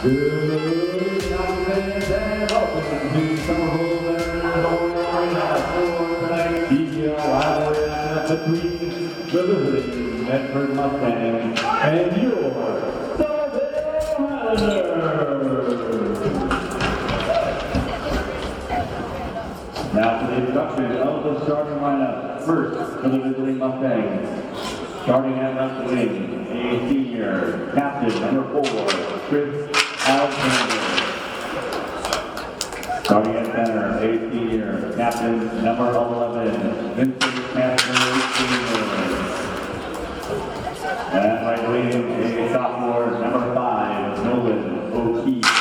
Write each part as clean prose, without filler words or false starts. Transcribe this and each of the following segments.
Good night, fans, and welcome to Somerville for tonight's GBL rivalry between the visiting Medford Mustangs and your Somerville Highlanders. Now for the introduction of the starting lineup. First for the visiting Mustangs, starting at left wing, a senior, captain number 4, Chris Alexander. Starting at center, a senior, captain number 11, Vincent Castro Sr. And right wing, a sophomore, number 5, Nolan O'Keefe.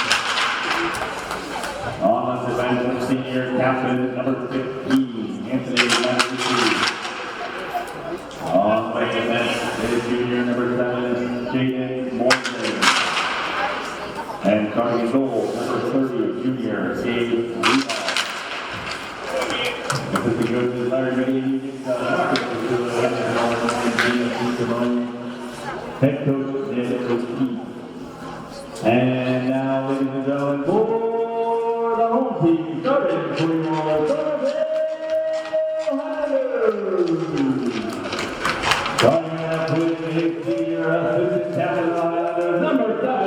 On the bench, senior, captain number 15, Anthony Matthews. On the bench, is junior number 7, Jaden Morgan. And starting in goal, number 30, junior, Gabe Reba. This is the coach's Larry Ready. Head coach, Ned O'Keefe. And now, ladies and gentlemen, for the home team, starting for your Somerville Highlanders. Starting out with a senior assistant captain Highlanders, number 7,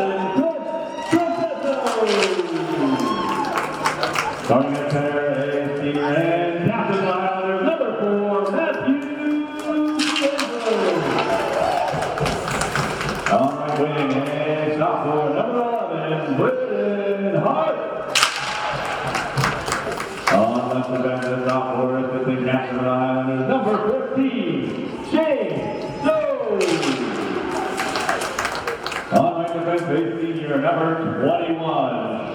starting at center, a senior and captain Highlanders, number 4, Matthew. On right wing, and sophomore, number 11, Britton Hart. On left the bench, the sophomore, assistant captain of the Highlanders, number 15, Shane Lowe. On right the bench, a senior, number 21,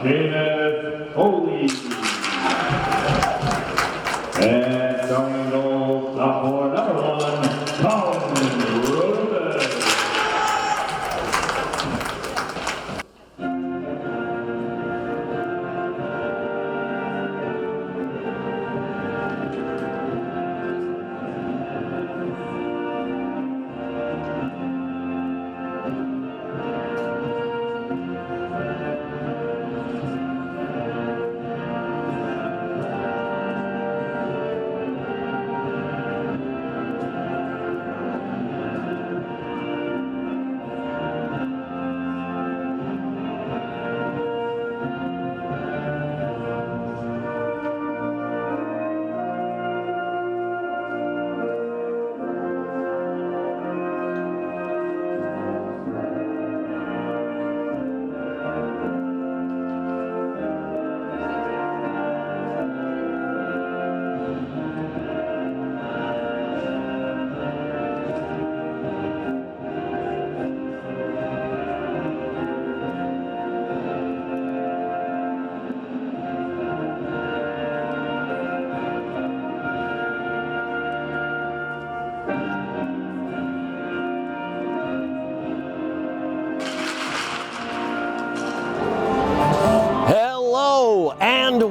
Seamus Foley. And starting in goal, sophomore, number 1, Colin Rosen.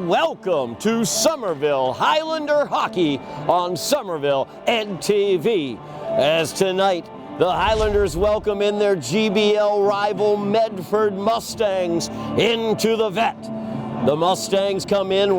Welcome to Somerville Highlander Hockey on Somerville NTV. As tonight, the Highlanders welcome in their GBL rival Medford Mustangs into the vet. The Mustangs come in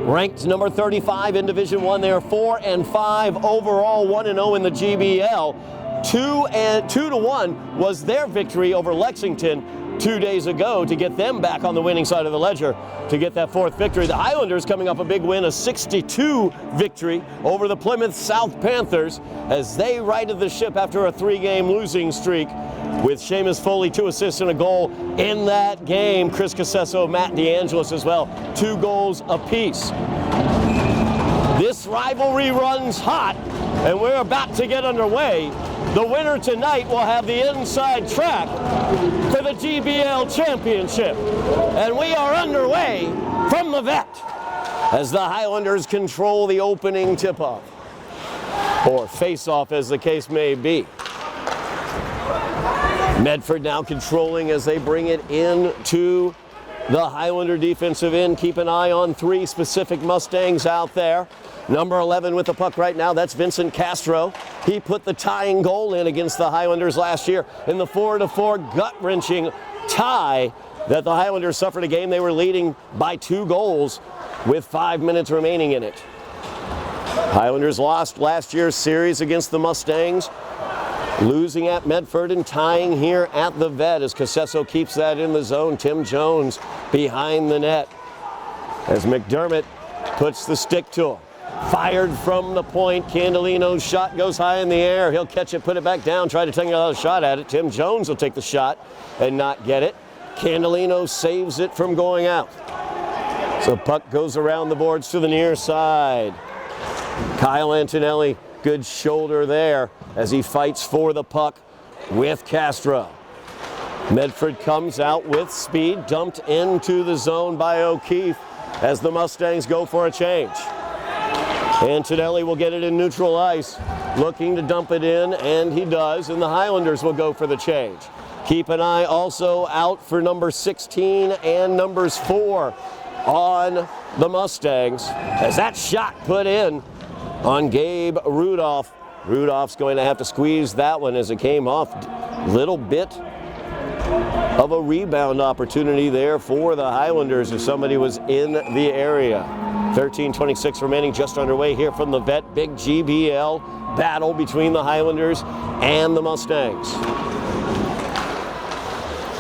ranked number 35 in Division I. They are 4-5 overall, 1-0 in the GBL. 2-1 was their victory over Lexington 2 days ago to get them back on the winning side of the ledger to get that 4th victory. The Highlanders coming off a big win, a 6-2 victory over the Plymouth South Panthers as they righted the ship after a 3-game losing streak with Seamus Foley 2 assists and a goal in that game. Chris Casesso, Matt DeAngelis as well, 2 goals apiece. This rivalry runs hot and we're about to get underway. The winner tonight will have the inside track for the GBL Championship. And we are underway from the vet as the Highlanders control the opening tip-off, or face-off as the case may be. Medford now controlling as they bring it into the Highlander defensive end. Keep an eye on 3 specific Mustangs out there. Number 11 with the puck right now, that's Vincent Castro. He put the tying goal in against the Highlanders last year in the 4-4 gut-wrenching tie that the Highlanders suffered a game they were leading by 2 goals with 5 minutes remaining in it. Highlanders lost last year's series against the Mustangs, losing at Medford and tying here at the Vet as Casesso keeps that in the zone. Tim Jones behind the net as McDermott puts the stick to him. Fired from the point. Candolino's shot goes high in the air. He'll catch it, put it back down, try to take another shot at it. Tim Jones will take the shot and not get it. Candolino saves it from going out. So puck goes around the boards to the near side. Kyle Antonelli, good shoulder there as he fights for the puck with Castro. Medford comes out with speed, dumped into the zone by O'Keefe as the Mustangs go for a change. Antonelli will get it in neutral ice, looking to dump it in, and he does, and the Highlanders will go for the change. Keep an eye also out for number 16 and numbers 4 on the Mustangs as that shot put in on Gabe Rudolph. Rudolph's going to have to squeeze that one as it came off. Little bit of a rebound opportunity there for the Highlanders if somebody was in the area. 13:26 remaining, just underway here from the Vet. Big GBL battle between the Highlanders and the Mustangs.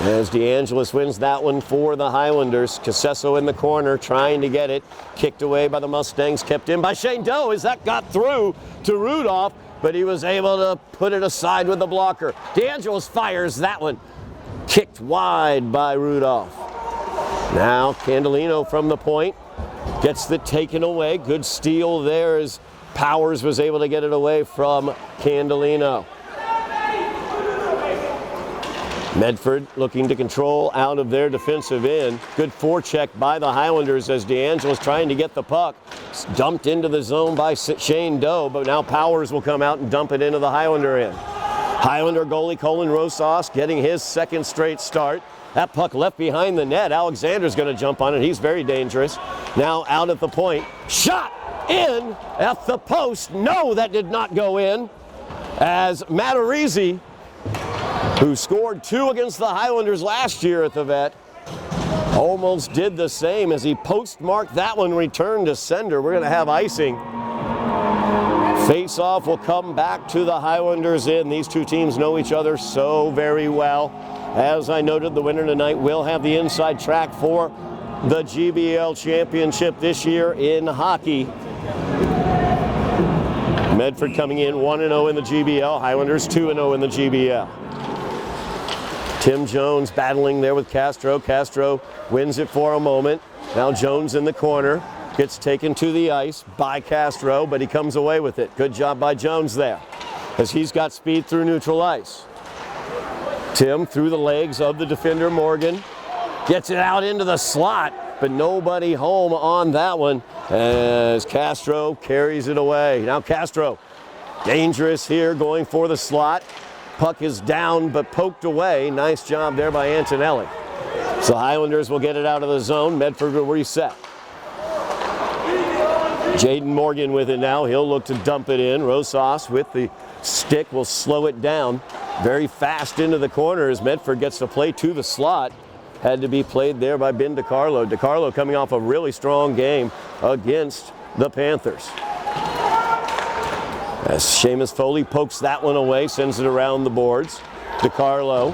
As DeAngelis wins that one for the Highlanders. Casesso in the corner trying to get it. Kicked away by the Mustangs, kept in by Shane Doe as that got through to Rudolph, but he was able to put it aside with the blocker. DeAngelis fires that one. Kicked wide by Rudolph. Now Candolino from the point. Gets it taken away. Good steal there as Powers was able to get it away from Candolino. Medford looking to control out of their defensive end. Good forecheck by the Highlanders as DeAngelis trying to get the puck. It's dumped into the zone by Shane Doe, but now Powers will come out and dump it into the Highlander end. Highlander goalie Colin Rosas getting his second straight start. That puck left behind the net. Alexander's going to jump on it. He's very dangerous. Now out at the point. Shot in at the post. No, that did not go in. As Matarese, who scored 2 against the Highlanders last year at the Vet, almost did the same as he postmarked that one, returned to sender. We're going to have icing. Face-off will come back to the Highlanders in. These two teams know each other so very well. As I noted, the winner tonight will have the inside track for the GBL Championship this year in hockey. Medford coming in 1-0 in the GBL, Highlanders 2-0 in the GBL. Tim Jones battling there with Castro. Castro wins it for a moment. Now Jones in the corner. Gets taken to the ice by Castro, but he comes away with it. Good job by Jones there, as he's got speed through neutral ice. Tim through the legs of the defender Morgan. Gets it out into the slot, but nobody home on that one as Castro carries it away. Now Castro, dangerous here, going for the slot. Puck is down, but poked away. Nice job there by Antonelli. So Highlanders will get it out of the zone. Medford will reset. Jaden Morgan with it now. He'll look to dump it in. Rosas with the stick will slow it down. Very fast into the corner as Medford gets to play to the slot. Had to be played there by Ben DiCarlo. DiCarlo coming off a really strong game against the Panthers. As Seamus Foley pokes that one away, sends it around the boards. DiCarlo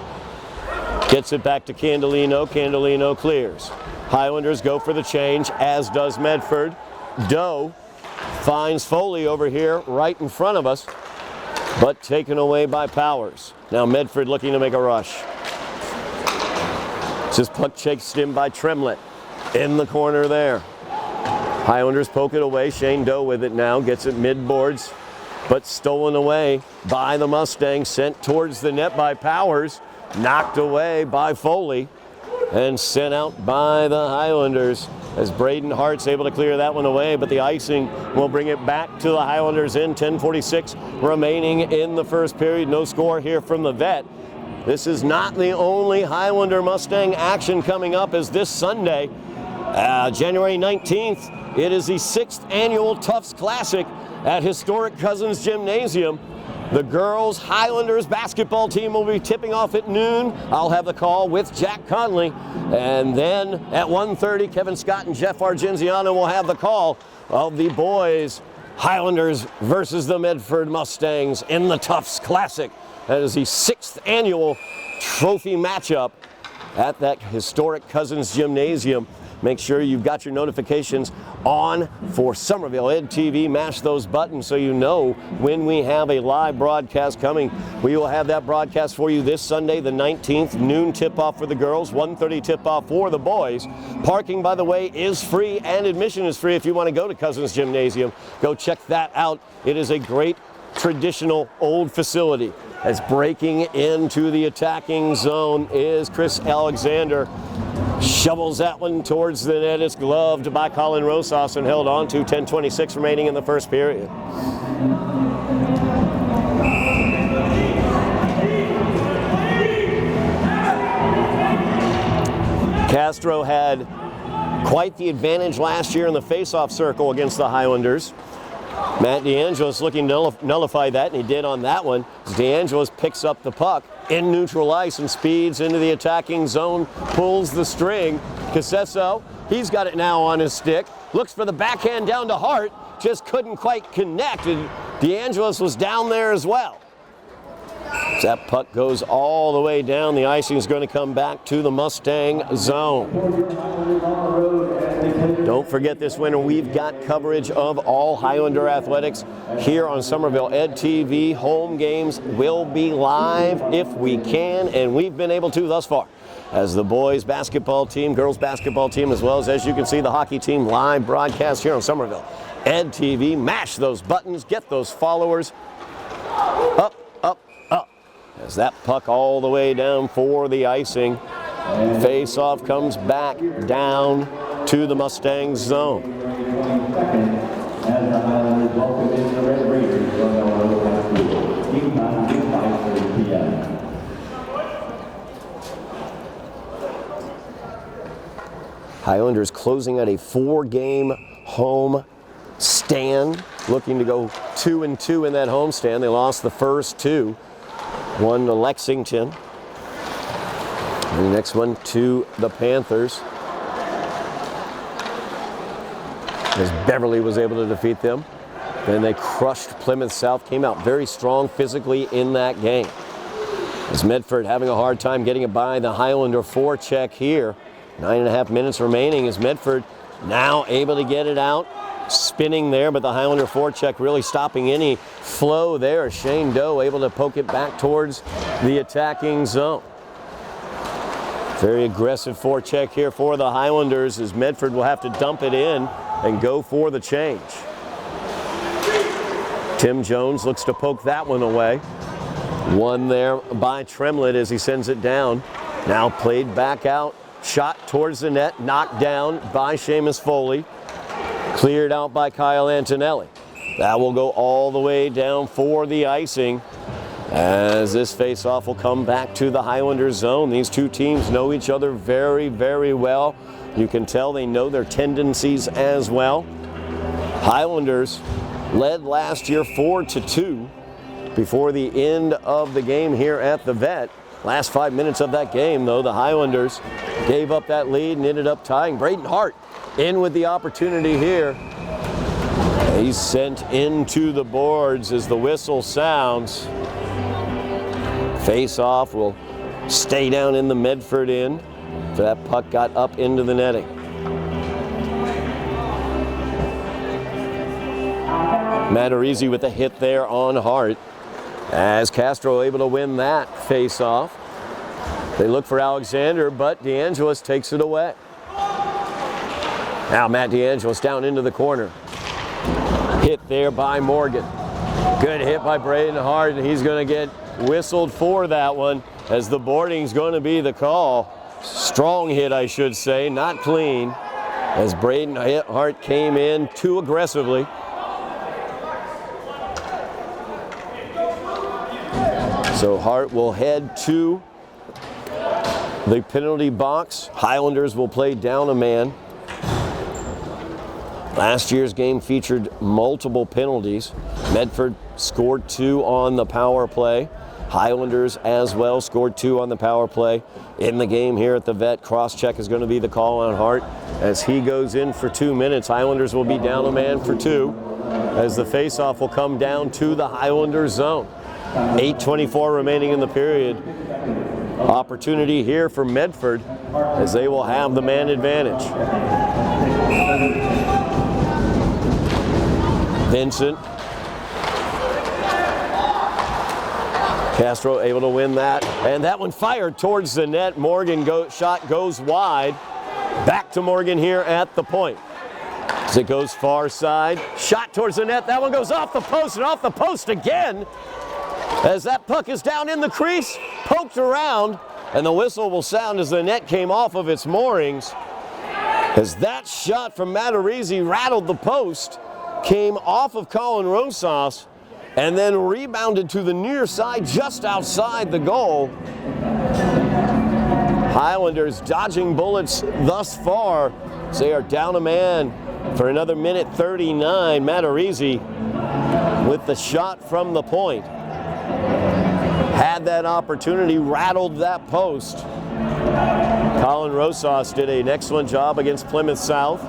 gets it back to Candolino. Candolino clears. Highlanders go for the change, as does Medford. Doe finds Foley over here right in front of us, but taken away by Powers. Now Medford looking to make a rush. This puck chased in by Tremlett in the corner there. Highlanders poke it away. Shane Doe with it now, gets it mid-boards, but stolen away by the Mustangs, sent towards the net by Powers, knocked away by Foley, and sent out by the Highlanders as Braden Hart's able to clear that one away, but the icing will bring it back to the Highlanders in 10:46 remaining in the first period. No score here from the Vet. This is not the only Highlander Mustang action coming up, as this Sunday, January 19th, it is the 6th annual Tufts Classic at historic Cousins Gymnasium. The girls Highlanders basketball team will be tipping off at noon. I'll have the call with Jack Conley. And then at 1:30, Kevin Scott and Jeff Argenziano will have the call of the boys Highlanders versus the Medford Mustangs in the Tufts Classic. That is the 6th annual trophy matchup at that historic Cousins Gymnasium. Make sure you've got your notifications on for Somerville Ed TV. Mash those buttons so you know when we have a live broadcast coming. We will have that broadcast for you this Sunday, the 19th, noon tip-off for the girls, 1:30 tip-off for the boys. Parking, by the way, is free and admission is free if you want to go to Cousins Gymnasium. Go check that out. It is a great traditional old facility. As breaking into the attacking zone is Chris Alexander. Shovels that one towards the net. It's gloved by Colin Rosas and held on to. 10:26 remaining in the first period. Castro had quite the advantage last year in the face-off circle against the Highlanders. Matt DeAngelis looking to nullify that, and he did on that one. DeAngelis picks up the puck in neutral ice and speeds into the attacking zone, pulls the string. Casesso, he's got it now on his stick, looks for the backhand down to Hart, just couldn't quite connect, and DeAngelis was down there as well. As that puck goes all the way down, the icing is going to come back to the Mustang zone. Don't forget this winter, we've got coverage of all Highlander athletics here on Somerville Ed TV. Home games will be live if we can, and we've been able to thus far. As the boys basketball team, girls basketball team, as you can see, the hockey team live broadcast here on Somerville Ed TV. Mash those buttons, get those followers up, up, up. As that puck all the way down for the icing. Face-off comes back down to the Mustangs zone. Highlanders closing at a 4-game home stand, looking to go 2-2 in that home stand. They lost the first 2, one to Lexington. And the next one to the Panthers, as Beverly was able to defeat them. Then they crushed Plymouth South, came out very strong physically in that game. As Medford having a hard time getting it by the Highlander forecheck here. 9.5 minutes remaining as Medford now able to get it out. Spinning there, but the Highlander forecheck really stopping any flow there. Shane Doe able to poke it back towards the attacking zone. Very aggressive forecheck here for the Highlanders as Medford will have to dump it in and go for the change. Tim Jones looks to poke that one away. One there by Tremlett as he sends it down. Now played back out, shot towards the net, knocked down by Seamus Foley. Cleared out by Kyle Antonelli. That will go all the way down for the icing. As this face-off will come back to the Highlanders zone. These two teams know each other very, very well. You can tell they know their tendencies as well. Highlanders led last year 4-2 before the end of the game here at the Vet. Last 5 minutes of that game, though, the Highlanders gave up that lead and ended up tying. Braden Hart in with the opportunity here. He's sent into the boards as the whistle sounds. Face-off will stay down in the Medford end. So that puck got up into the netting. Matarese with a hit there on Hart. As Castro able to win that face-off. They look for Alexander, but DeAngelis takes it away. Now Matt DeAngelis down into the corner. Hit there by Morgan. Good hit by Braden Hart, and he's going to get whistled for that one as the boarding's going to be the call. Strong hit, I should say, not clean, as Braden Hart came in too aggressively. So Hart will head to the penalty box. Highlanders will play down a man. Last year's game featured multiple penalties. Medford scored 2 on the power play. Highlanders as well scored 2 on the power play. In the game here at the Vet, cross-check is going to be the call on Hart. As he goes in for 2 minutes, Highlanders will be down a man for 2 as the face-off will come down to the Highlanders zone. 8:24 remaining in the period. Opportunity here for Medford as they will have the man advantage. Vincent. Castro able to win that, and that one fired towards the net. Morgan shot goes wide. Back to Morgan here at the point. As it goes far side, shot towards the net. That one goes off the post and off the post again. As that puck is down in the crease, poked around, and the whistle will sound as the net came off of its moorings. As that shot from Matarizzi rattled the post, came off of Colin Rosas, and then rebounded to the near side just outside the goal. Highlanders dodging bullets thus far. They are down a man for another minute 39. Matarizzi with the shot from the point. Had that opportunity, rattled that post. Colin Rosas did an excellent job against Plymouth South.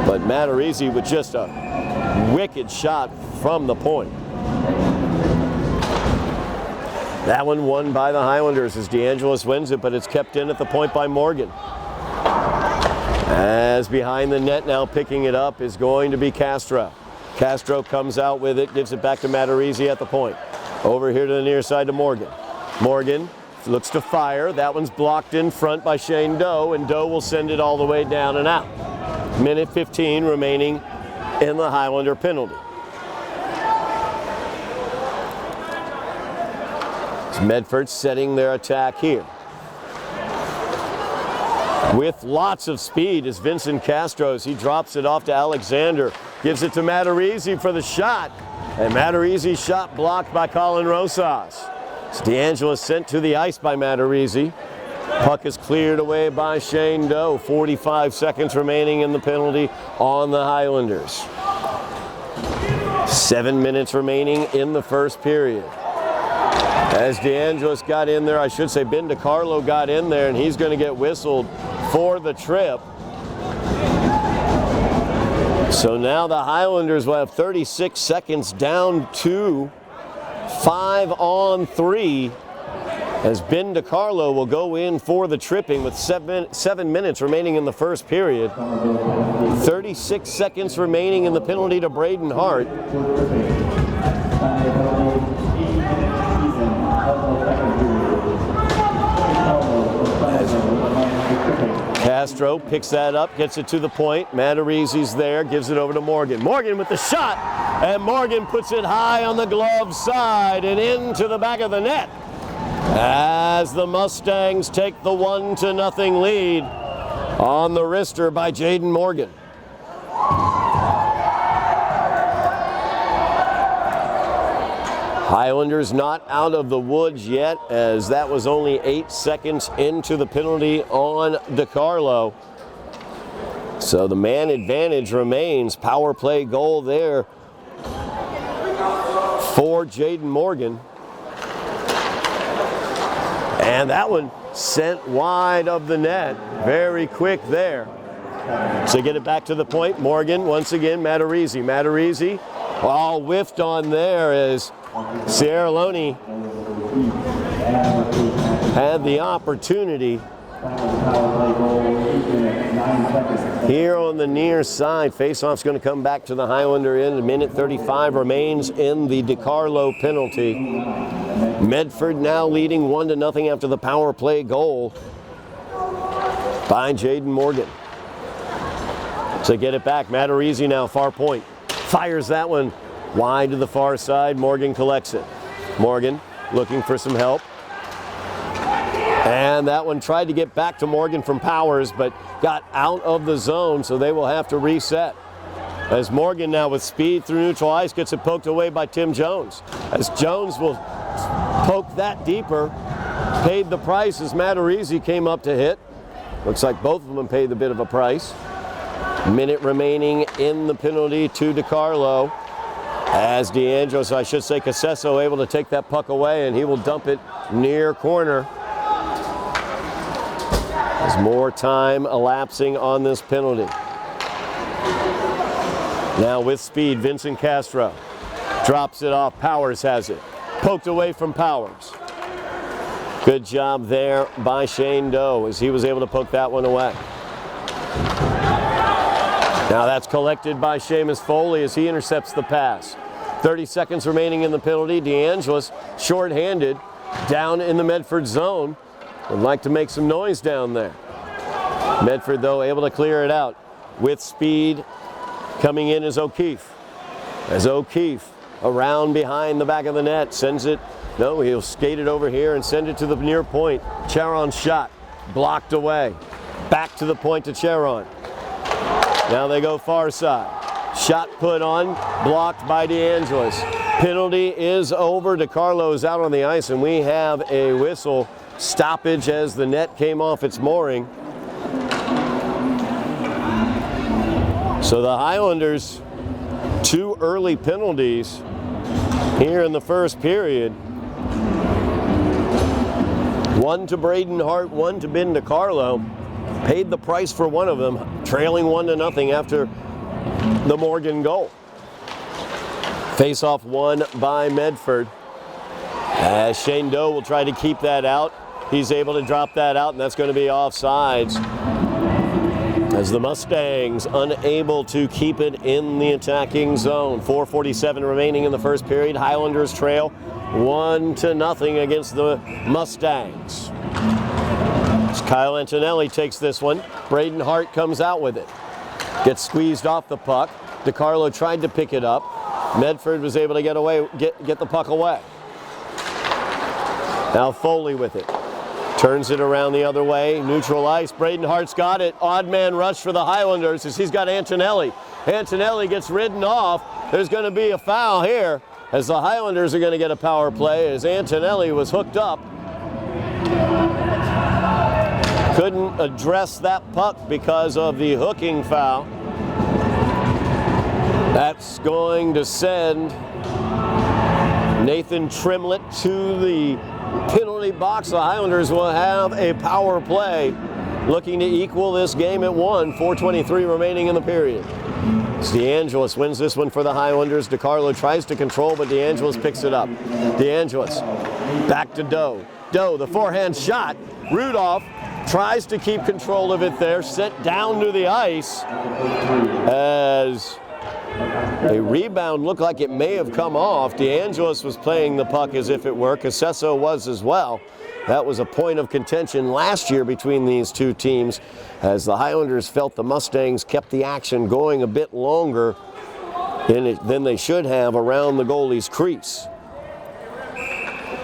But Matarizzi with just a wicked shot from the point. That one won by the Highlanders as DeAngelis wins it, but it's kept in at the point by Morgan. As behind the net now picking it up is going to be Castro. Castro comes out with it, gives it back to Matarizzi at the point. Over here to the near side to Morgan. Morgan looks to fire. That one's blocked in front by Shane Doe, and Doe will send it all the way down and out. Minute 15 remaining in the Highlander penalty. It's Medford setting their attack here. With lots of speed is Vincent Castro as he drops it off to Alexander. Gives it to Matarizzi for the shot. And Matarizzi's shot blocked by Colin Rosas. It's DeAngelis sent to the ice by Matarizzi. Puck is cleared away by Shane Doe. 45 seconds remaining in the penalty on the Highlanders. 7 minutes remaining in the first period. As DeAngelis got in there, I should say Ben DiCarlo got in there, and he's going to get whistled for the trip. So now the Highlanders will have 36 seconds down to 5-on-3 as Ben DiCarlo will go in for the tripping with 7 minutes remaining in the first period. 36 seconds remaining in the penalty to Braden Hart. Castro picks that up, gets it to the point. Matarizzi's there, gives it over to Morgan. Morgan with the shot, and Morgan puts it high on the glove side and into the back of the net. As the Mustangs take the 1-0 lead on the wrister by Jaden Morgan. Highlanders not out of the woods yet, as that was only 8 seconds into the penalty on DiCarlo. So the man advantage remains. Power play goal there for Jaden Morgan. And that one sent wide of the net. Very quick there. So get it back to the point. Morgan, once again, Matarizzi. Matarizzi, all whiffed on there as Sierra Loney had the opportunity here on the near side. Faceoff's going to come back to the Highlander end. A minute 35 remains in the DiCarlo penalty. Medford now leading 1-0 after the power play goal by Jaden Morgan. So get it back. Matarizzi now far point. Fires that one wide to the far side. Morgan collects it. Morgan looking for some help. And that one tried to get back to Morgan from Powers, but got out of the zone, so they will have to reset. As Morgan now with speed through neutral ice gets it poked away by Tim Jones. As Jones will poke that deeper, paid the price as Matarizzi came up to hit. Looks like both of them paid a bit of a price. Minute remaining in the penalty to DiCarlo. As DeAngelis, I should say Casesso, able to take that puck away, and he will dump it near corner. There's more time elapsing on this penalty. Now with speed, Vincent Castro drops it off. Powers has it. Poked away from Powers. Good job there by Shane Doe as he was able to poke that one away. Now that's collected by Seamus Foley as he intercepts the pass. 30 seconds remaining in the penalty. DeAngelis short-handed down in the Medford zone. Would like to make some noise down there. Medford, though, able to clear it out. With speed, coming in is O'Keefe. As O'Keefe, around behind the back of the net, sends it. No, he'll skate it over here and send it to the near point. Charon's shot, blocked away. Back to the point to Charon. Now they go far side. Shot put on, blocked by DeAngelis. Penalty is over. DiCarlo is out on the ice, and we have a whistle stoppage as the net came off its mooring. So the Highlanders, 2 early penalties here in the first period. 1 to Braden Hart, 1 to Ben DiCarlo. Paid the price for one of them, trailing 1-0 after the Morgan goal. Face-off won by Medford. As Shane Doe will try to keep that out. He's able to drop that out, and that's going to be offsides. As the Mustangs unable to keep it in the attacking zone. 4:47 remaining in the first period. Highlanders trail 1-0 against the Mustangs. As Kyle Antonelli takes this one. Braden Hart comes out with it. Gets squeezed off the puck. DiCarlo tried to pick it up. Medford was able to get the puck away. Now Foley with it. Turns it around the other way. Neutral ice. Braden Hart's got it. Odd man rush for the Highlanders as he's got Antonelli. Antonelli gets ridden off. There's going to be a foul here as the Highlanders are going to get a power play as Antonelli was hooked up. Couldn't address that puck because of the hooking foul. That's going to send Nathan Tremlett to the penalty box. The Highlanders will have a power play looking to equal this game at 1. 4:23 remaining in the period. DeAngelis wins this one for the Highlanders. DiCarlo tries to control, but DeAngelis picks it up. DeAngelis back to Doe. Doe, the forehand shot. Rudolph tries to keep control of it there. Sent down to the ice as a rebound looked like it may have come off. DeAngelis was playing the puck as if it were. Casesso was as well. That was a point of contention last year between these two teams as the Highlanders felt the Mustangs kept the action going a bit longer than they should have around the goalie's crease.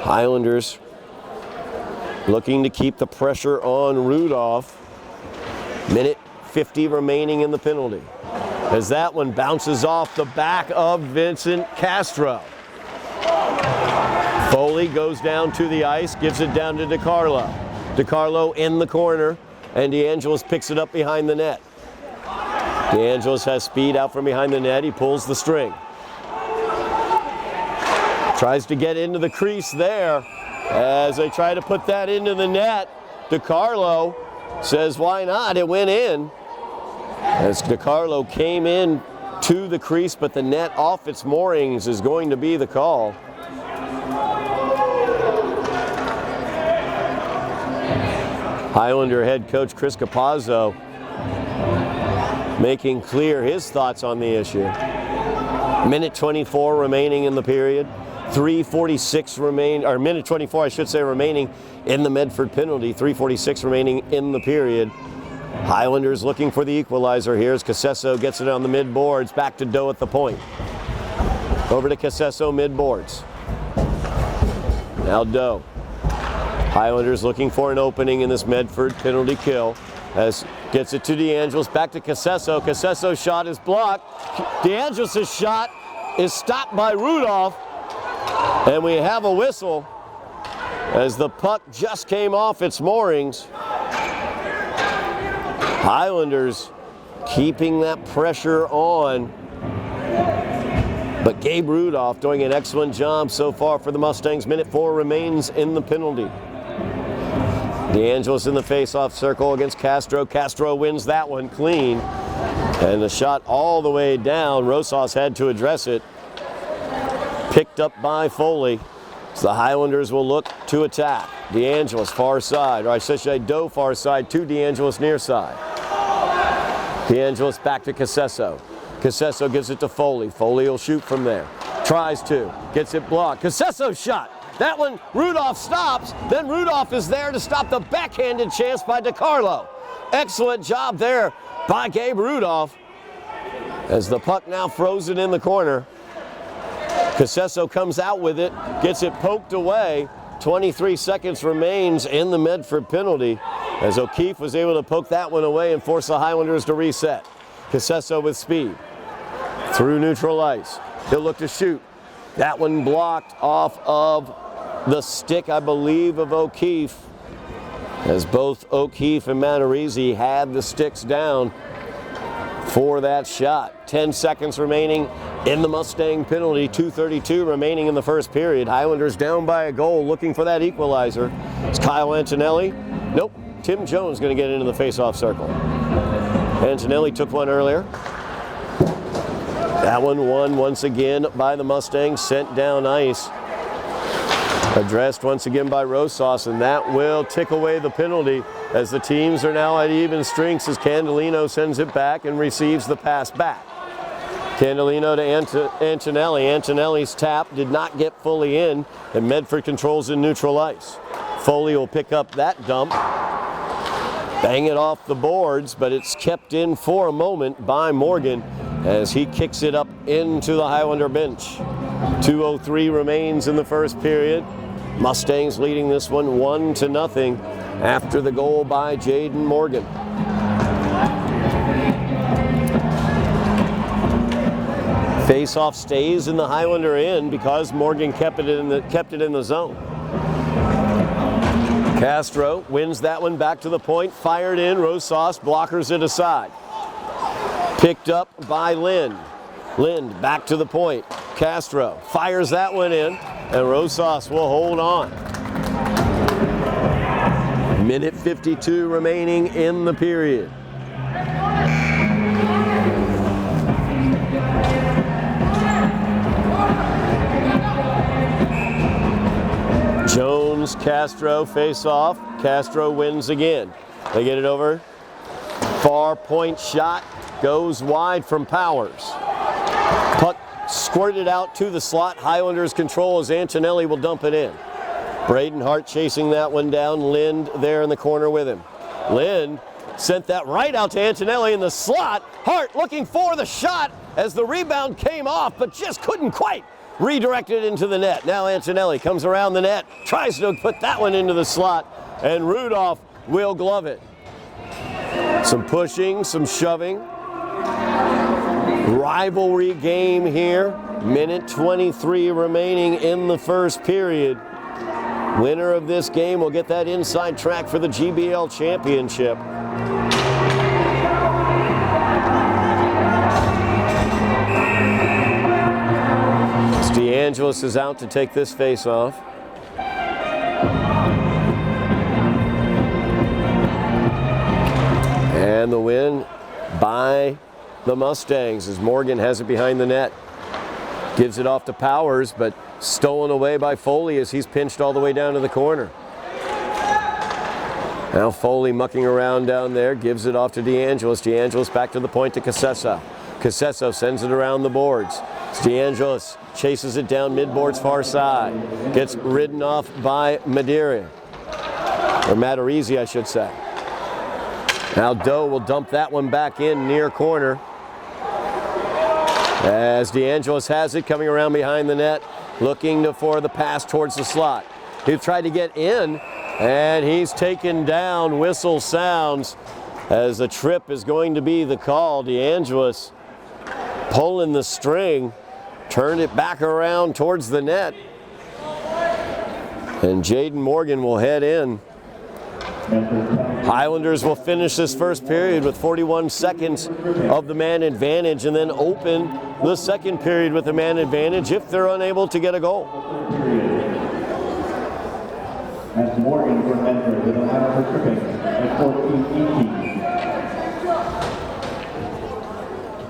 Highlanders looking to keep the pressure on Rudolph. Minute 50 remaining in the penalty. As that one bounces off the back of Vincent Castro. Foley goes down to the ice, gives it down to DiCarlo. DiCarlo in the corner, and DeAngelis picks it up behind the net. DeAngelis has speed out from behind the net. He pulls the string. Tries to get into the crease there as they try to put that into the net. DiCarlo says, why not? It went in. As DiCarlo came in to the crease, but the net off its moorings is going to be the call. Highlander head coach Chris Capazzo making clear his thoughts on the issue. Minute 24 remaining in the period. 3:46 remain, or minute 24 I should say, remaining in the Medford penalty. 3:46 remaining in the period. Highlanders looking for the equalizer here as Casesso gets it on the mid-boards. Back to Doe at the point. Over to Casesso mid-boards. Now Doe. Highlanders looking for an opening in this Medford penalty kill. As gets it to DeAngelis. Back to Casesso. Casesso's shot is blocked. DeAngelis' shot is stopped by Rudolph. And we have a whistle as the puck just came off its moorings. Highlanders keeping that pressure on. But Gabe Rudolph doing an excellent job so far for the Mustangs. Minute 4 remains in the penalty. DeAngelis in the face-off circle against Castro. Castro wins that one clean. And the shot all the way down. Rosas had to address it. Picked up by Foley. So the Highlanders will look to attack. DeAngelis far side, or I should say Doe far side to DeAngelis near side. DeAngelis back to Casesso. Casesso gives it to Foley. Foley will shoot from there. Tries to. Gets it blocked. Casesso's shot. That one, Rudolph stops. Then Rudolph is there to stop the backhanded chance by DiCarlo. Excellent job there by Gabe Rudolph. As the puck now frozen in the corner. Casesso comes out with it. Gets it poked away. 23 seconds remains in the Medford penalty. As O'Keefe was able to poke that one away and force the Highlanders to reset. Casesso with speed. Through neutral ice. He'll look to shoot. That one blocked off of the stick, I believe, of O'Keefe. As both O'Keefe and Matarese had the sticks down for that shot. 10 seconds remaining in the Mustang penalty. 2:32 remaining in the first period. Highlanders down by a goal, looking for that equalizer. It's Kyle Antonelli. Nope, Tim Jones going to get into the face-off circle. Antonelli took one earlier. That one won once again by the Mustangs, sent down ice. Addressed once again by Rosas, and that will tick away the penalty as the teams are now at even strengths as Candelino sends it back and receives the pass back. Candelino to Antonelli. Antonelli's tap did not get fully in, and Medford controls in neutral ice. Foley will pick up that dump. Bang it off the boards, but it's kept in for a moment by Morgan as he kicks it up into the Highlander bench. 2:03 remains in the first period. Mustangs leading this one 1-0 after the goal by Jaden Morgan. Face-off stays in the Highlander end because Morgan kept it in the zone. Castro wins that one back to the point, fired in, Rosas blockers it aside. Picked up by Lind. Lind back to the point. Castro fires that one in, and Rosas will hold on. Minute 52 remaining in the period. Jones, Castro face off. Castro wins again. They get it over. Far point shot goes wide from Powers. Puck squirted out to the slot. Highlanders control as Antonelli will dump it in. Braden Hart chasing that one down. Lind there in the corner with him. Lind sent that right out to Antonelli in the slot. Hart looking for the shot as the rebound came off, but just couldn't quite redirect it into the net. Now Antonelli comes around the net, tries to put that one into the slot, and Rudolph will glove it. Some pushing, some shoving. Rivalry game here. Minute 23 remaining in the first period. Winner of this game will get that inside track for the GBL championship. DeAngelis is out to take this face off. And the win by the Mustangs as Morgan has it behind the net. Gives it off to Powers, but stolen away by Foley as he's pinched all the way down to the corner. Now Foley mucking around down there, gives it off to DeAngelis. DeAngelis back to the point to Casesso. Casesso sends it around the boards. DeAngelis chases it down mid-boards far side. Gets ridden off by Madeira. Or Matarese, I should say. Now Doe will dump that one back in near corner. As DeAngelis has it coming around behind the net, looking for the pass towards the slot. He tried to get in, and he's taken down. Whistle sounds as the trip is going to be the call. DeAngelis pulling the string, turned it back around towards the net. And Jaden Morgan will head in Highlanders will finish this first period with 41 seconds of the man advantage and then open the second period with the man advantage if they're unable to get a goal. That's Morgan for Medford with a lineup for tripping at 14-18.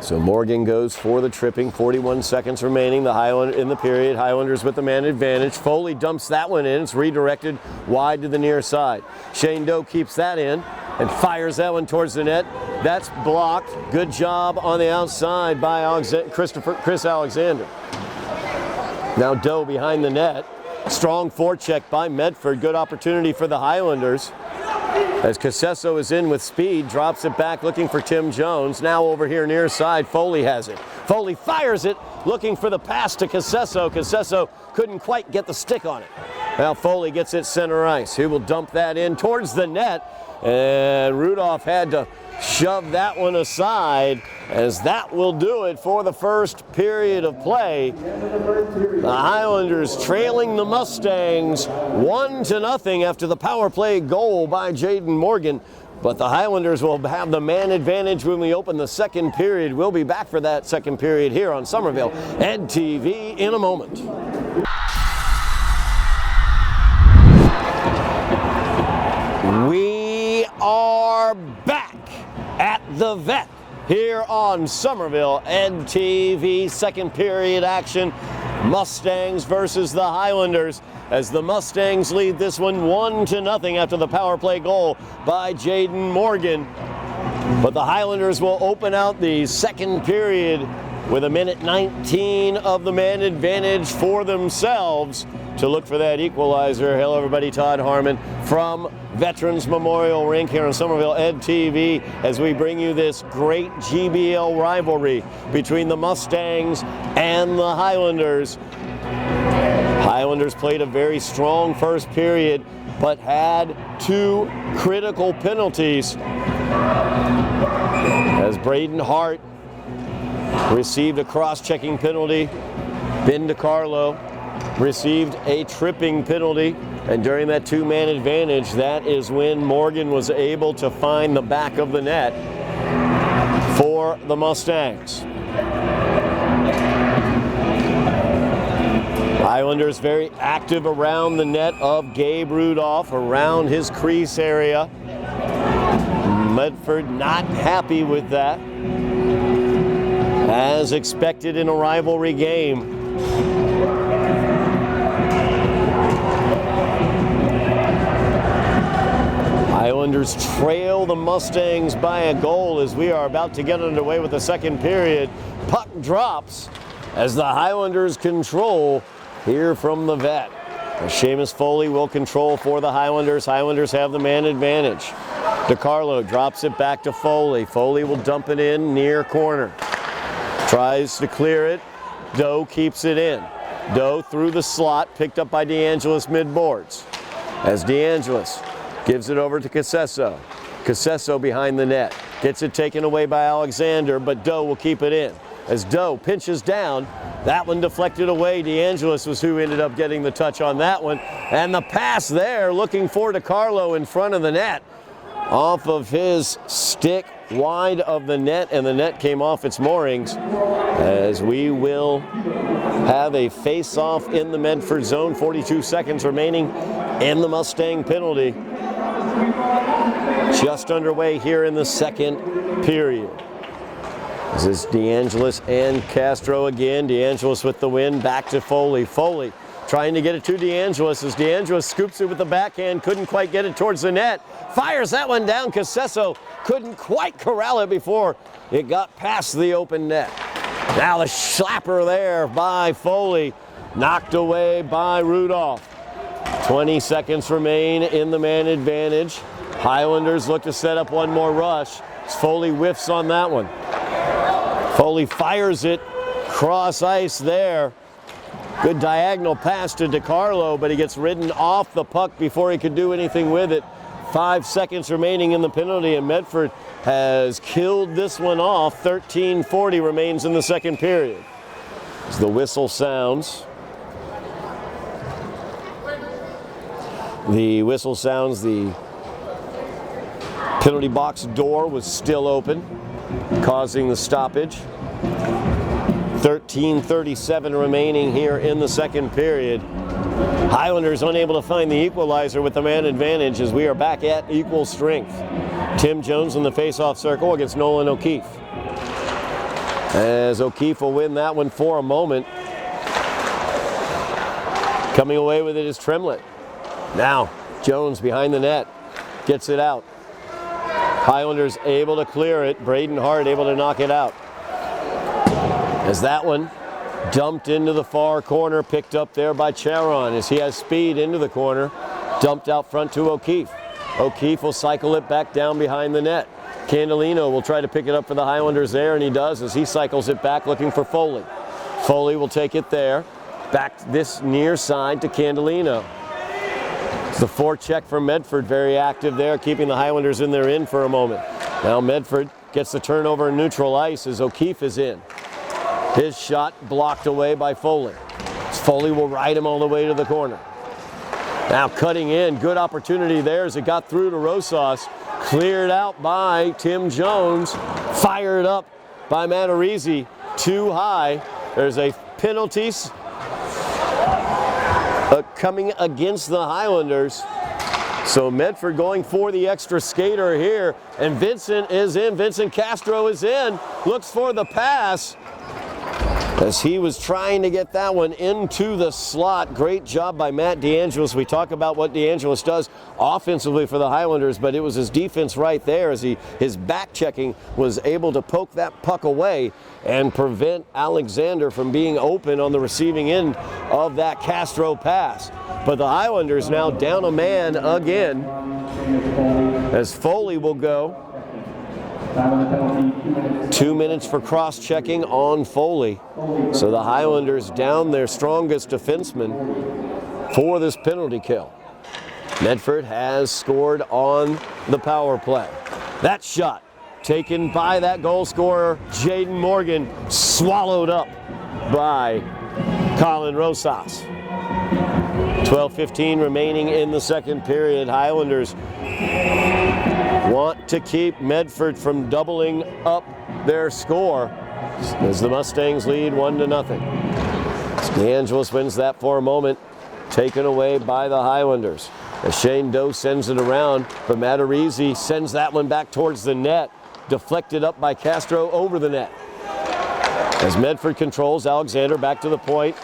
So Morgan goes for the tripping, 41 seconds remaining in the period. Highlanders with the man advantage. Foley dumps that one in. It's redirected wide to the near side. Shane Doe keeps that in and fires that one towards the net. That's blocked. Good job on the outside by Chris Alexander. Now Doe behind the net. Strong forecheck by Medford. Good opportunity for the Highlanders. As Casesso is in with speed, drops it back looking for Tim Jones. Now over here near side, Foley has it. Foley fires it, looking for the pass to Casesso. Casesso couldn't quite get the stick on it. Now Foley gets it center ice. He will dump that in towards the net, and Rudolph had to shove that one aside, as that will do it for the first period of play. The Highlanders trailing the Mustangs 1-0 after the power play goal by Jaden Morgan. But the Highlanders will have the man advantage when we open the second period. We'll be back for that second period here on Somerville Ed TV in a moment. We are back at the Vet here on Somerville Ed TV. Second period action, Mustangs versus the Highlanders, as the Mustangs lead this one 1-0 after the power play goal by Jaden Morgan. But the Highlanders will open out the second period with 1:19 of the man advantage for themselves to look for that equalizer. Hello everybody, Todd Harmon from Veterans Memorial Rink here on Somerville Ed TV as we bring you this great GBL rivalry between the Mustangs and the Highlanders. Highlanders played a very strong first period, but had two critical penalties as Braden Hart received a cross-checking penalty. Ben DiCarlo received a tripping penalty, and during that two-man advantage, that is when Morgan was able to find the back of the net for the Mustangs. Highlanders very active around the net of Gabe Rudolph, around his crease area. Medford not happy with that, as expected in a rivalry game. Highlanders trail the Mustangs by a goal as we are about to get underway with the second period. Puck drops as the Highlanders control here from the Vet. Seamus Foley will control for the Highlanders. Highlanders have the man advantage. DiCarlo drops it back to Foley. Foley will dump it in near corner. Tries to clear it. Doe keeps it in. Doe through the slot, picked up by DeAngelis mid-boards. As DeAngelis gives it over to Casesso. Casesso behind the net. Gets it taken away by Alexander, but Doe will keep it in. As Doe pinches down, that one deflected away. DeAngelis was who ended up getting the touch on that one. And the pass there, looking for DiCarlo in front of the net. Off of his stick, wide of the net, and the net came off its moorings, as we will have a face-off in the Medford zone. 42 seconds remaining in the Mustang penalty. Just underway here in the second period. This is DeAngelis and Castro again. DeAngelis with the win, back to Foley. Foley trying to get it to DeAngelis as DeAngelis scoops it with the backhand, couldn't quite get it towards the net. Fires that one down. Casesso couldn't quite corral it before it got past the open net. Now the slapper there by Foley, knocked away by Rudolph. 20 seconds remain in the man advantage. Highlanders look to set up one more rush. Foley whiffs on that one. Foley fires it, cross ice there. Good diagonal pass to DiCarlo, but he gets ridden off the puck before he could do anything with it. 5 seconds remaining in the penalty, and Medford has killed this one off. 13:40 remains in the second period. As the whistle sounds. The Penalty box door was still open, causing the stoppage. 13:37 remaining here in the second period. Highlanders unable to find the equalizer with the man advantage as we are back at equal strength. Tim Jones in the face-off circle against Nolan O'Keefe. As O'Keefe will win that one for a moment. Coming away with it is Tremlett. Now, Jones behind the net, gets it out. Highlanders able to clear it. Braden Hart able to knock it out. As that one dumped into the far corner, picked up there by Charon as he has speed into the corner, dumped out front to O'Keefe. O'Keefe will cycle it back down behind the net. Candelino will try to pick it up for the Highlanders there, and he does as he cycles it back looking for Foley. Foley will take it there, back this near side to Candelino. It's the forecheck from Medford, very active there, keeping the Highlanders in their end for a moment. Now Medford gets the turnover in neutral ice as O'Keefe is in. His shot blocked away by Foley. Foley will ride him all the way to the corner. Now cutting in, good opportunity there as it got through to Rosas. Cleared out by Tim Jones. Fired up by Matarese. Too high. There's a penalty coming against the Highlanders. So Medford going for the extra skater here. And Vincent is in. Vincent Castro is in. Looks for the pass. As he was trying to get that one into the slot. Great job by Matt DeAngelis. We talk about what DeAngelis does offensively for the Highlanders, but it was his defense right there as his back checking was able to poke that puck away and prevent Alexander from being open on the receiving end of that Castro pass. But the Highlanders now down a man again as Foley will go. 2 minutes for cross-checking on Foley. So the Highlanders down their strongest defenseman for this penalty kill. Medford has scored on the power play. That shot taken by that goal scorer, Jaden Morgan, swallowed up by Colin Rosas. 12:15 remaining in the second period. Highlanders want to keep Medford from doubling up their score as the Mustangs lead 1-0. DeAngelis wins that for a moment, taken away by the Highlanders. As Shane Doe sends it around, but Matarese sends that one back towards the net, deflected up by Castro over the net. As Medford controls, Alexander back to the point,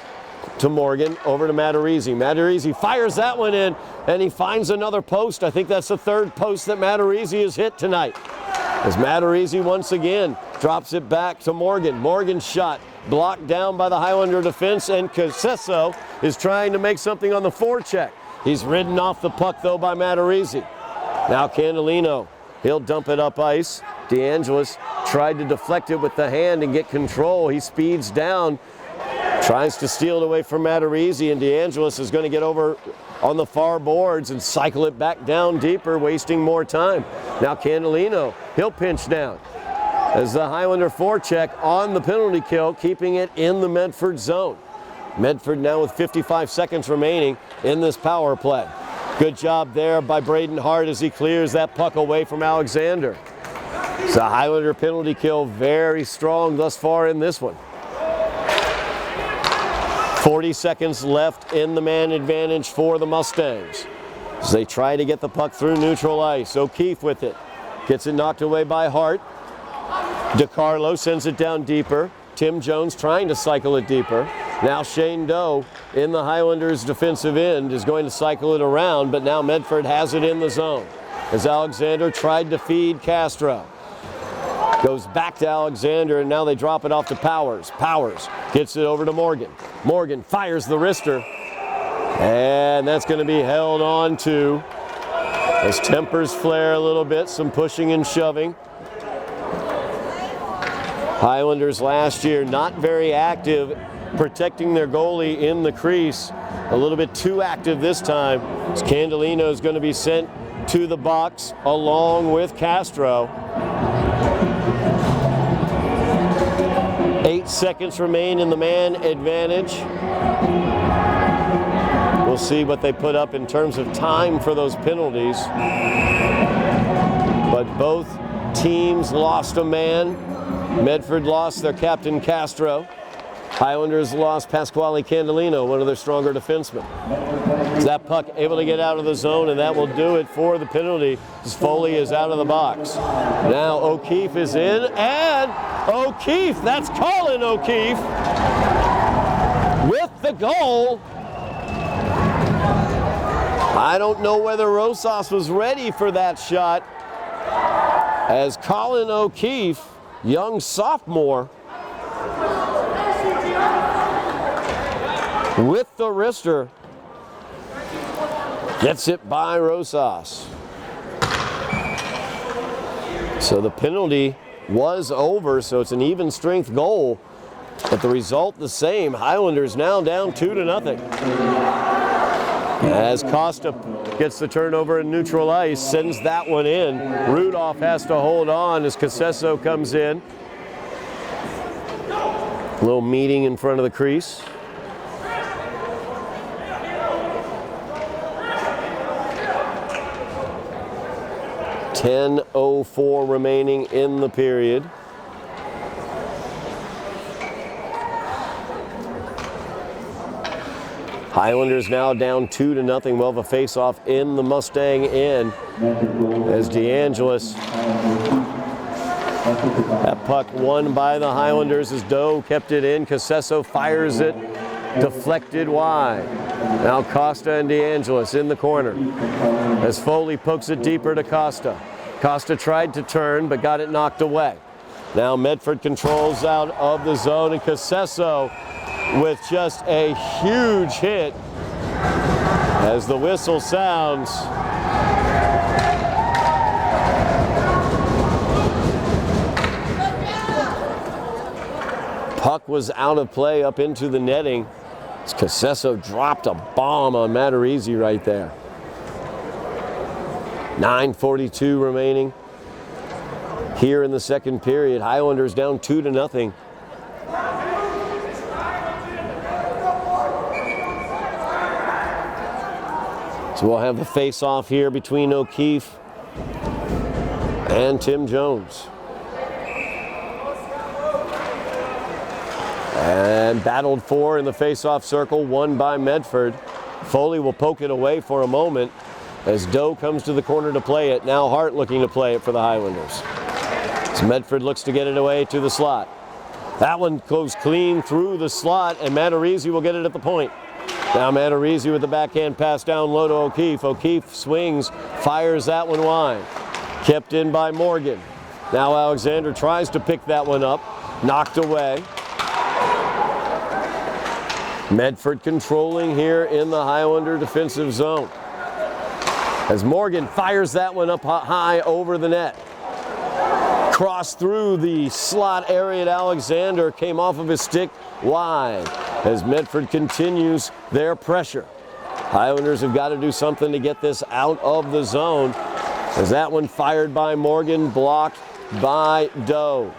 to Morgan, over to Matarese. Matarese fires that one in, and he finds another post. I think that's the third post that Matarese has hit tonight. As Matarese once again drops it back to Morgan. Morgan's shot blocked down by the Highlander defense, and Casesso is trying to make something on the forecheck. He's ridden off the puck, though, by Matarese. Now Candelino, he'll dump it up ice. DeAngelis tried to deflect it with the hand and get control. He speeds down, tries to steal it away from Matarese, and DeAngelis is going to get over on the far boards and cycle it back down deeper, wasting more time. Now Candelino, he'll pinch down as the Highlander forecheck on the penalty kill, keeping it in the Medford zone. Medford now with 55 seconds remaining in this power play. Good job there by Braden Hart as he clears that puck away from Alexander. It's a Highlander penalty kill, very strong thus far in this one. 40 seconds left in the man advantage for the Mustangs as they try to get the puck through neutral ice. O'Keefe with it. Gets it knocked away by Hart. DiCarlo sends it down deeper. Tim Jones trying to cycle it deeper. Now Shane Doe in the Highlanders defensive end is going to cycle it around, but now Medford has it in the zone as Alexander tried to feed Castro. Goes back to Alexander, and now they drop it off to Powers. Powers gets it over to Morgan. Morgan fires the wrister, and that's going to be held on to as tempers flare a little bit, some pushing and shoving. Highlanders last year not very active protecting their goalie in the crease. A little bit too active this time. As Candelino is going to be sent to the box along with Castro. 8 seconds remain in the man advantage. We'll see what they put up in terms of time for those penalties. But but both teams lost a man. Medford lost their captain Castro. Highlanders lost Pasquale Candelino, one of their stronger defensemen. Is that puck able to get out of the zone, and that will do it for the penalty as Foley is out of the box. Now O'Keefe is in, and O'Keefe, that's Colin O'Keefe with the goal. I don't know whether Rosas was ready for that shot, as Colin O'Keefe, young sophomore, with the wrister, gets it by Rosas. So the penalty was over, so it's an even strength goal, but the result the same. Highlanders now down 2-0. As Costa gets the turnover in neutral ice, sends that one in. Rudolph has to hold on as Casesso comes in. A little meeting in front of the crease. .10:04 remaining in the period. Highlanders now down 2-0. We'll have a face-off in the Mustang end as DeAngelis. That puck won by the Highlanders as Doe kept it in. Casesso fires it, deflected wide. Now Costa and DeAngelis in the corner as Foley pokes it deeper to Costa. Costa tried to turn but got it knocked away. Now Medford controls out of the zone, and Casesso with just a huge hit as the whistle sounds. Puck was out of play up into the netting. Casesso dropped a bomb on Matarese right there. 9:42 remaining here in the second period. Highlanders down 2-0. So we'll have the face-off here between O'Keefe and Tim Jones. And battled for in the face-off circle, won by Medford. Foley will poke it away for a moment as Doe comes to the corner to play it. Now Hart looking to play it for the Highlanders. As Medford looks to get it away to the slot. That one goes clean through the slot, and Matarese will get it at the point. Now Matarese with the backhand pass down low to O'Keefe. O'Keefe swings, fires that one wide. Kept in by Morgan. Now Alexander tries to pick that one up. Knocked away. Medford controlling here in the Highlander defensive zone. As Morgan fires that one up high over the net. Crossed through the slot area at Alexander, came off of his stick wide as Medford continues their pressure. Highlanders have got to do something to get this out of the zone as that one fired by Morgan, blocked by Doe.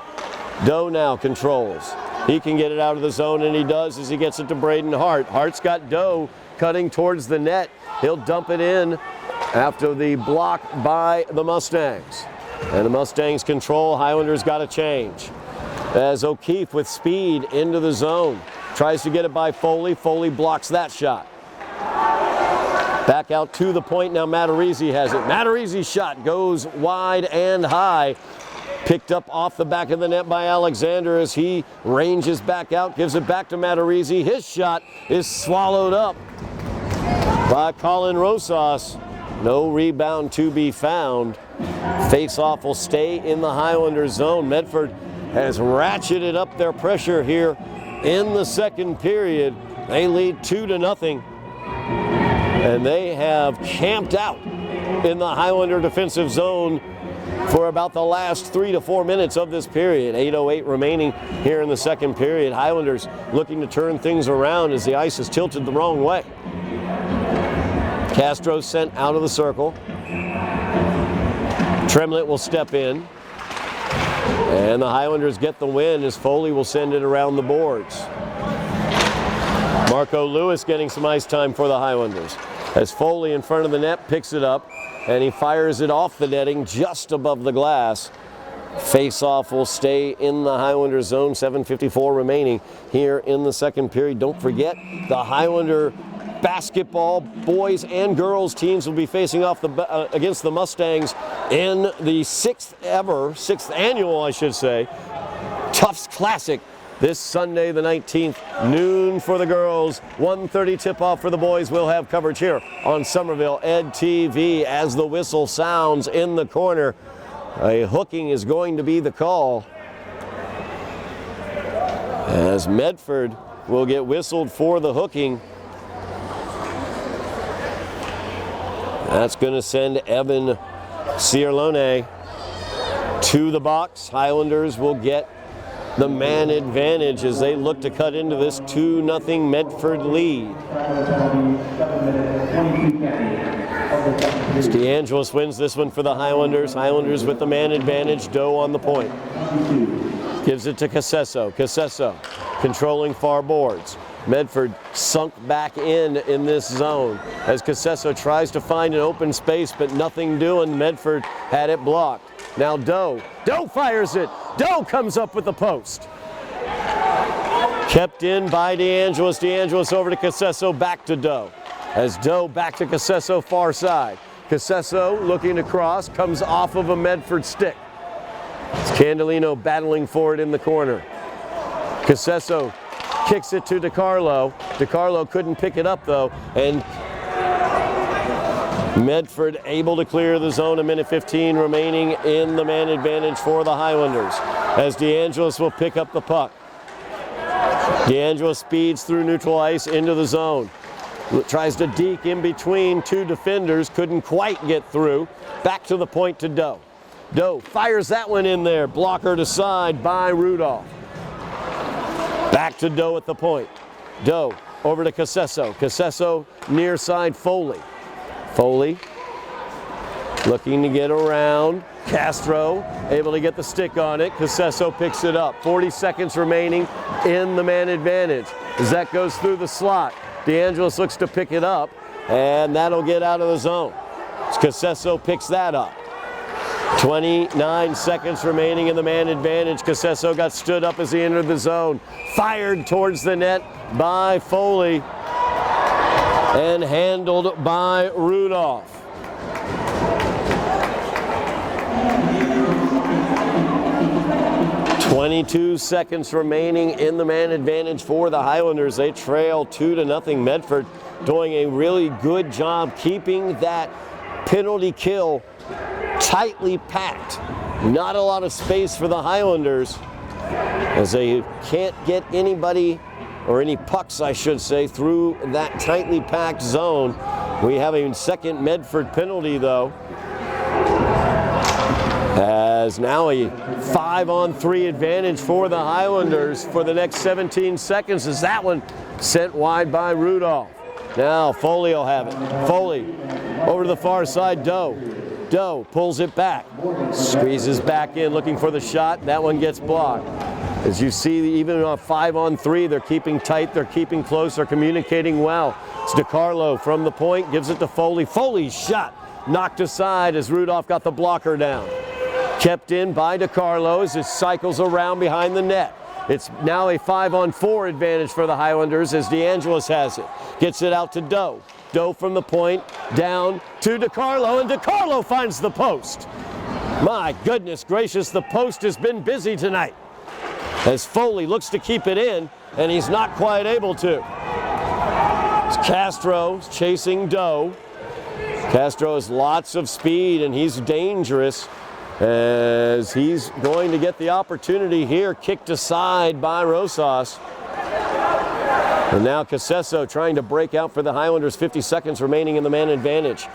Doe now controls. He can get it out of the zone, and he does as he gets it to Braden Hart. Hart's got Doe cutting towards the net. He'll dump it in after the block by the Mustangs. And the Mustangs control. Highlanders got to change. As O'Keefe with speed into the zone. Tries to get it by Foley. Foley blocks that shot. Back out to the point. Now Matarese has it. Matarese's shot goes wide and high. Picked up off the back of the net by Alexander as he ranges back out. Gives it back to Matarese. His shot is swallowed up by Colin Rosas. No rebound to be found. Face-off will stay in the Highlander zone. Medford has ratcheted up their pressure here in the second period. They lead 2-0. And they have camped out in the Highlander defensive zone for about the last 3 to 4 minutes of this period. 8:08 remaining here in the second period. Highlanders looking to turn things around as the ice is tilted the wrong way. Castro sent out of the circle. Tremlett will step in. And the Highlanders get the win as Foley will send it around the boards. Marco Lewis getting some ice time for the Highlanders. As Foley in front of the net picks it up, and he fires it off the netting just above the glass. Face-off will stay in the Highlander zone. 7:54 remaining here in the second period. Don't forget, the Highlander basketball boys and girls teams will be facing off against the Mustangs in the sixth annual, I should say, Tufts Classic this Sunday the 19th, noon for the girls, 1:30 tip-off for the boys. We'll have coverage here on Somerville Ed TV as the whistle sounds in the corner. A hooking is going to be the call, as Medford will get whistled for the hooking. That's going to send Evan Cierlone to the box. Highlanders will get the man advantage as they look to cut into this 2-0 Medford lead. DeAngelis wins this one for the Highlanders. Highlanders with the man advantage. Doe on the point. Gives it to Casesso. Casesso controlling far boards. Medford sunk back in this zone as Casesso tries to find an open space, but nothing doing. Medford had it blocked. Now Doe. Doe fires it. Doe comes up with the post. Kept in by DeAngelis. DeAngelis over to Casesso, back to Doe. As Doe back to Casesso, far side. Casesso looking to cross, comes off of a Medford stick. It's Candelino battling for it in the corner. Casesso kicks it to DiCarlo. DiCarlo couldn't pick it up though, and Medford able to clear the zone. 1:15 remaining in the man advantage for the Highlanders, as DeAngelis will pick up the puck. DeAngelis speeds through neutral ice into the zone. Tries to deke in between two defenders, couldn't quite get through. Back to the point to Doe. Doe fires that one in there, blocker to side by Rudolph. Back to Doe at the point. Doe over to Casesso. Casesso near side Foley. Foley looking to get around. Castro able to get the stick on it. Casesso picks it up. 40 seconds remaining in the man advantage as that goes through the slot. DeAngelis looks to pick it up, and that'll get out of the zone. Casesso picks that up. 29 seconds remaining in the man advantage. Casesso got stood up as he entered the zone. Fired towards the net by Foley and handled by Rudolph. .22 seconds remaining in the man advantage for the Highlanders. They trail 2-0. Medford doing a really good job keeping that penalty kill tightly packed. Not a lot of space for the Highlanders as they can't get anybody, or any pucks I should say, through that tightly packed zone. We have a second Medford penalty though, as now a 5-on-3 advantage for the Highlanders for the next 17 seconds as that one sent wide by Rudolph. Now Foley will have it. Foley over to the far side. Doe. Doe pulls it back, squeezes back in looking for the shot. That one gets blocked. As you see, even on 5-on-3, they're keeping tight, they're keeping close, they're communicating well. It's DiCarlo from the point, gives it to Foley. Foley's shot knocked aside as Rudolph got the blocker down. Kept in by DiCarlo as it cycles around behind the net. It's now a 5-on-4 advantage for the Highlanders as DeAngelis has it. Gets it out to Doe. Doe from the point, down to DiCarlo, and DiCarlo finds the post. My goodness gracious, the post has been busy tonight, as Foley looks to keep it in, and he's not quite able to. It's Castro chasing Doe. Castro has lots of speed, and he's dangerous, as he's going to get the opportunity here, kicked aside by Rosas. And now Casesso trying to break out for the Highlanders. 50 seconds remaining in the man advantage,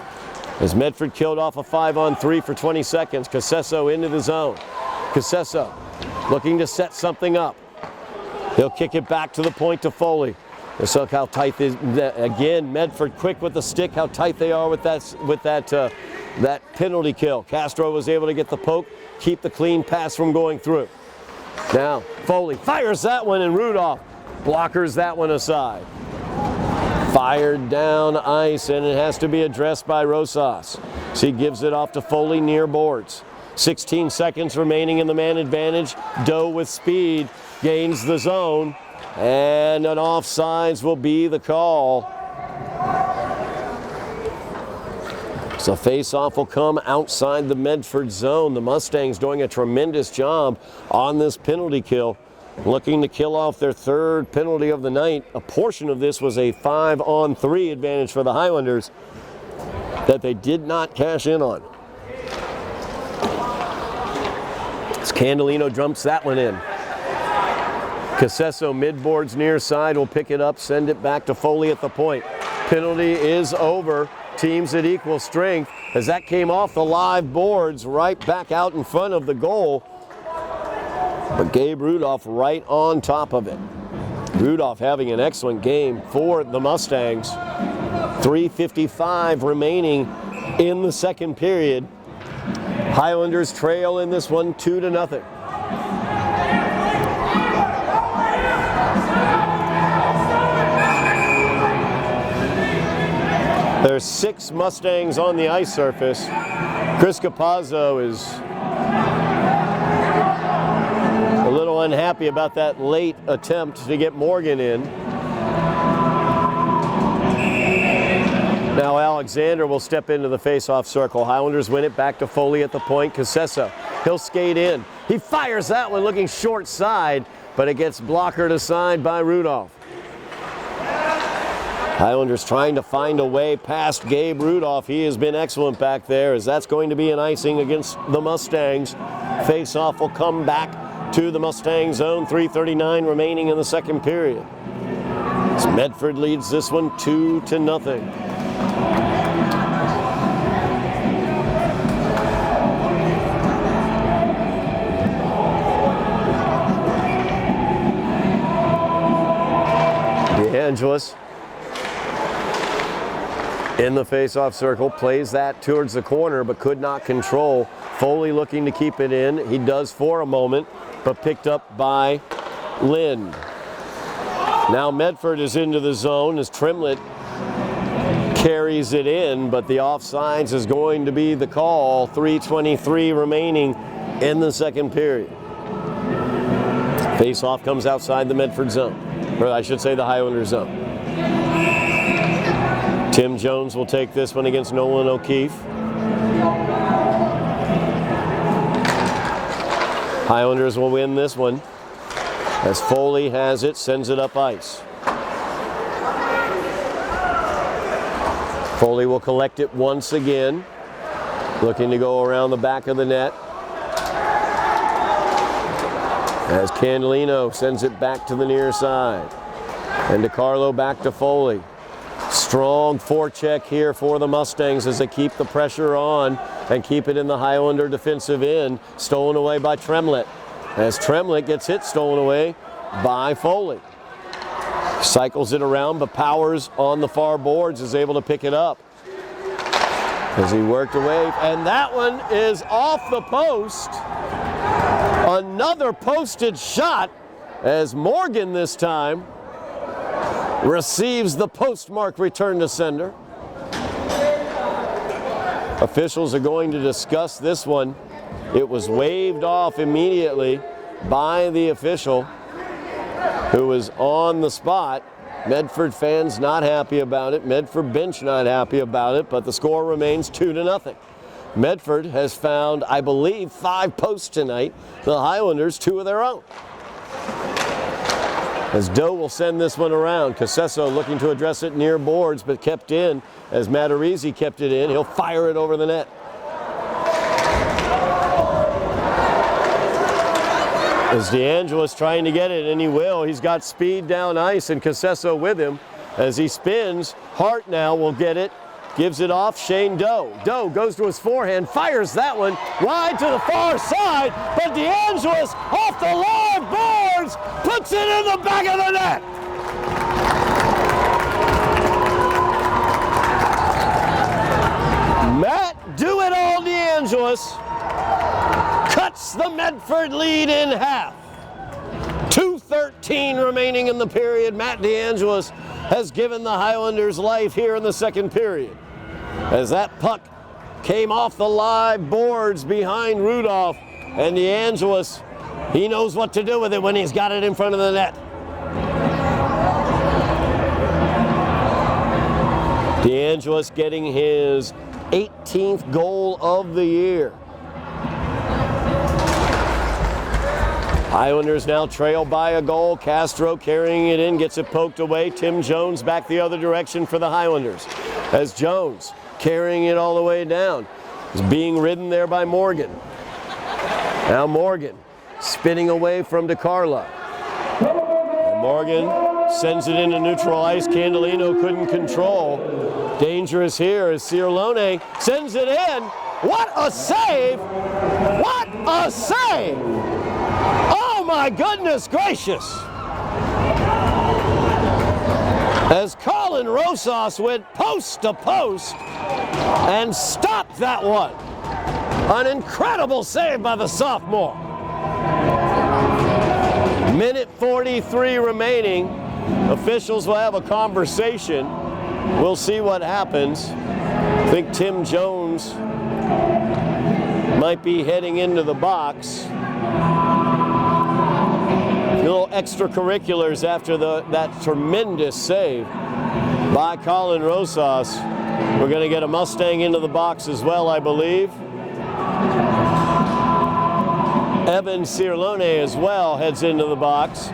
as Medford killed off a 5-on-3 for 20 seconds. Casesso into the zone. Casesso looking to set something up. He'll kick it back to the point to Foley. Let's look how tight they, again, Medford quick with the stick, how tight they are with that penalty kill. Castro was able to get the poke, keep the clean pass from going through. Now Foley fires that one, and Rudolph blockers that one aside. Fired down ice, and it has to be addressed by Rosas. So he gives it off to Foley near boards. 16 seconds remaining in the man advantage. Doe with speed gains the zone, and an offsides will be the call. So face-off will come outside the Medford zone. The Mustangs doing a tremendous job on this penalty kill, looking to kill off their third penalty of the night. A portion of this was a 5-on-3 advantage for the Highlanders that they did not cash in on. Candelino jumps that one in. Casesso mid-boards near side will pick it up, send it back to Foley at the point. Penalty is over. Teams at equal strength as that came off the live boards right back out in front of the goal. But Gabe Rudolph right on top of it. Rudolph having an excellent game for the Mustangs. 3:55 remaining in the second period. Highlanders trail in this one 2-0. There's 6 Mustangs on the ice surface. Chris Capazzo is a little unhappy about that late attempt to get Morgan in. Now Alexander will step into the face-off circle. Highlanders win it back to Foley at the point. Casesso, he'll skate in. He fires that one looking short side, but it gets blockered aside by Rudolph. Highlanders trying to find a way past Gabe Rudolph. He has been excellent back there, as that's going to be an icing against the Mustangs. Face-off will come back to the Mustang zone. 3:39 remaining in the second period. As Medford leads this one 2-0. DeAngelis in the face-off circle, plays that towards the corner but could not control. Foley looking to keep it in. He does for a moment, but picked up by Lind. Now Medford is into the zone as Tremlett carries it in, but the offsides is going to be the call. 3:23 remaining in the second period. Face-off comes outside the Medford zone, or I should say the Highlander zone. Tim Jones will take this one against Nolan O'Keefe. Highlanders will win this one as Foley has it, sends it up ice. Foley will collect it once again, looking to go around the back of the net. As Candelino sends it back to the near side. And DiCarlo back to Foley. Strong forecheck here for the Mustangs as they keep the pressure on and keep it in the Highlander defensive end. Stolen away by Tremlett. As Tremlett gets it stolen away by Foley. Cycles it around, but Powers on the far boards is able to pick it up as he worked away. And that one is off the post. Another posted shot as Morgan this time receives the postmark return to sender. Officials are going to discuss this one. It was waved off immediately by the official who was on the spot. Medford fans not happy about it. Medford bench not happy about it, but the score remains 2-0. Medford has found, I believe, 5 posts tonight. The Highlanders 2 of their own. As Doe will send this one around. Casesso looking to address it near boards, but kept in. As Matarese kept it in, he'll fire it over the net. As DeAngelis trying to get it, and he will. He's got speed down ice, and Casesso with him. As he spins, Hart now will get it. Gives it off, Shane Doe. Doe goes to his forehand, fires that one wide to the far side, but DeAngelis off the live boards, puts it in the back of the net. Matt Do-It-All DeAngelis cuts the Medford lead in half. 2 4:13 remaining in the period. Matt DeAngelis has given the Highlanders life here in the second period. As that puck came off the live boards behind Rudolph, and DeAngelis, he knows what to do with it when he's got it in front of the net. DeAngelis getting his 18th goal of the year. Highlanders now trail by a goal. Castro carrying it in, gets it poked away. Tim Jones back the other direction for the Highlanders. As Jones carrying it all the way down. Is being ridden there by Morgan. Now Morgan spinning away from DeCarlo. And Morgan sends it into neutral ice. Candelino couldn't control. Dangerous here as Cirlone sends it in. What a save! What a save! Oh my goodness gracious! As Colin Rosas went post to post and stopped that one. An incredible save by the sophomore. Minute 43 remaining. Officials will have a conversation. We'll see what happens. I think Tim Jones might be heading into the box. Little extracurriculars after that tremendous save by Colin Rosas. We're going to get a Mustang into the box as well, I believe. Evan Cirlone as well heads into the box.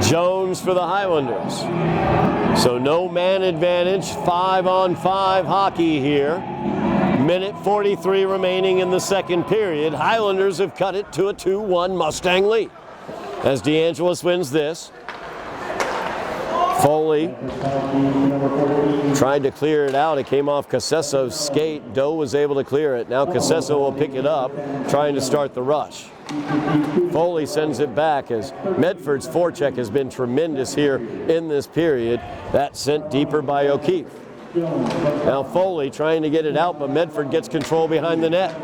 Jones for the Highlanders. So no man advantage, 5-on-5 hockey here. Minute 43 remaining in the second period. Highlanders have cut it to a 2-1 Mustang lead. As DeAngelis wins this. Foley tried to clear it out. It came off Casesso's skate. Doe was able to clear it. Now Casesso will pick it up, trying to start the rush. Foley sends it back as Medford's forecheck has been tremendous here in this period. That's sent deeper by O'Keefe. Now Foley trying to get it out, but Medford gets control behind the net.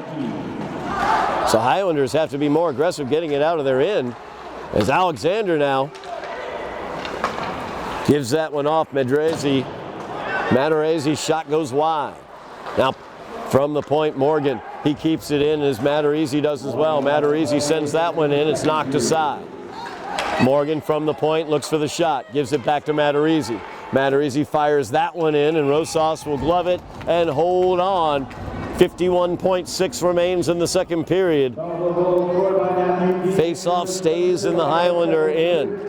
So Highlanders have to be more aggressive getting it out of their end. As Alexander now gives that one off. Matarazzi's shot goes wide. Now from the point, Morgan, he keeps it in as Matarazzi does as well. Matarazzi sends that one in, it's knocked aside. Morgan from the point looks for the shot, gives it back to Matarazzi. Matarazzi fires that one in, and Rosas will glove it and hold on. 51.6 remains in the second period. Face-off stays in the Highlander end.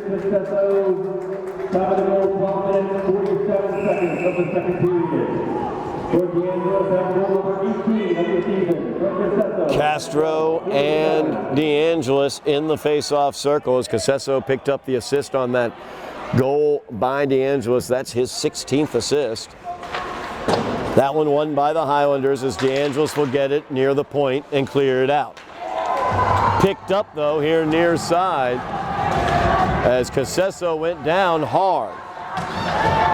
Castro and DeAngelis in the face-off circle as Casesso picked up the assist on that goal by DeAngelis. That's his 16th assist. That one won by the Highlanders as DeAngelis will get it near the point and clear it out. Picked up though here near side as Casesso went down hard.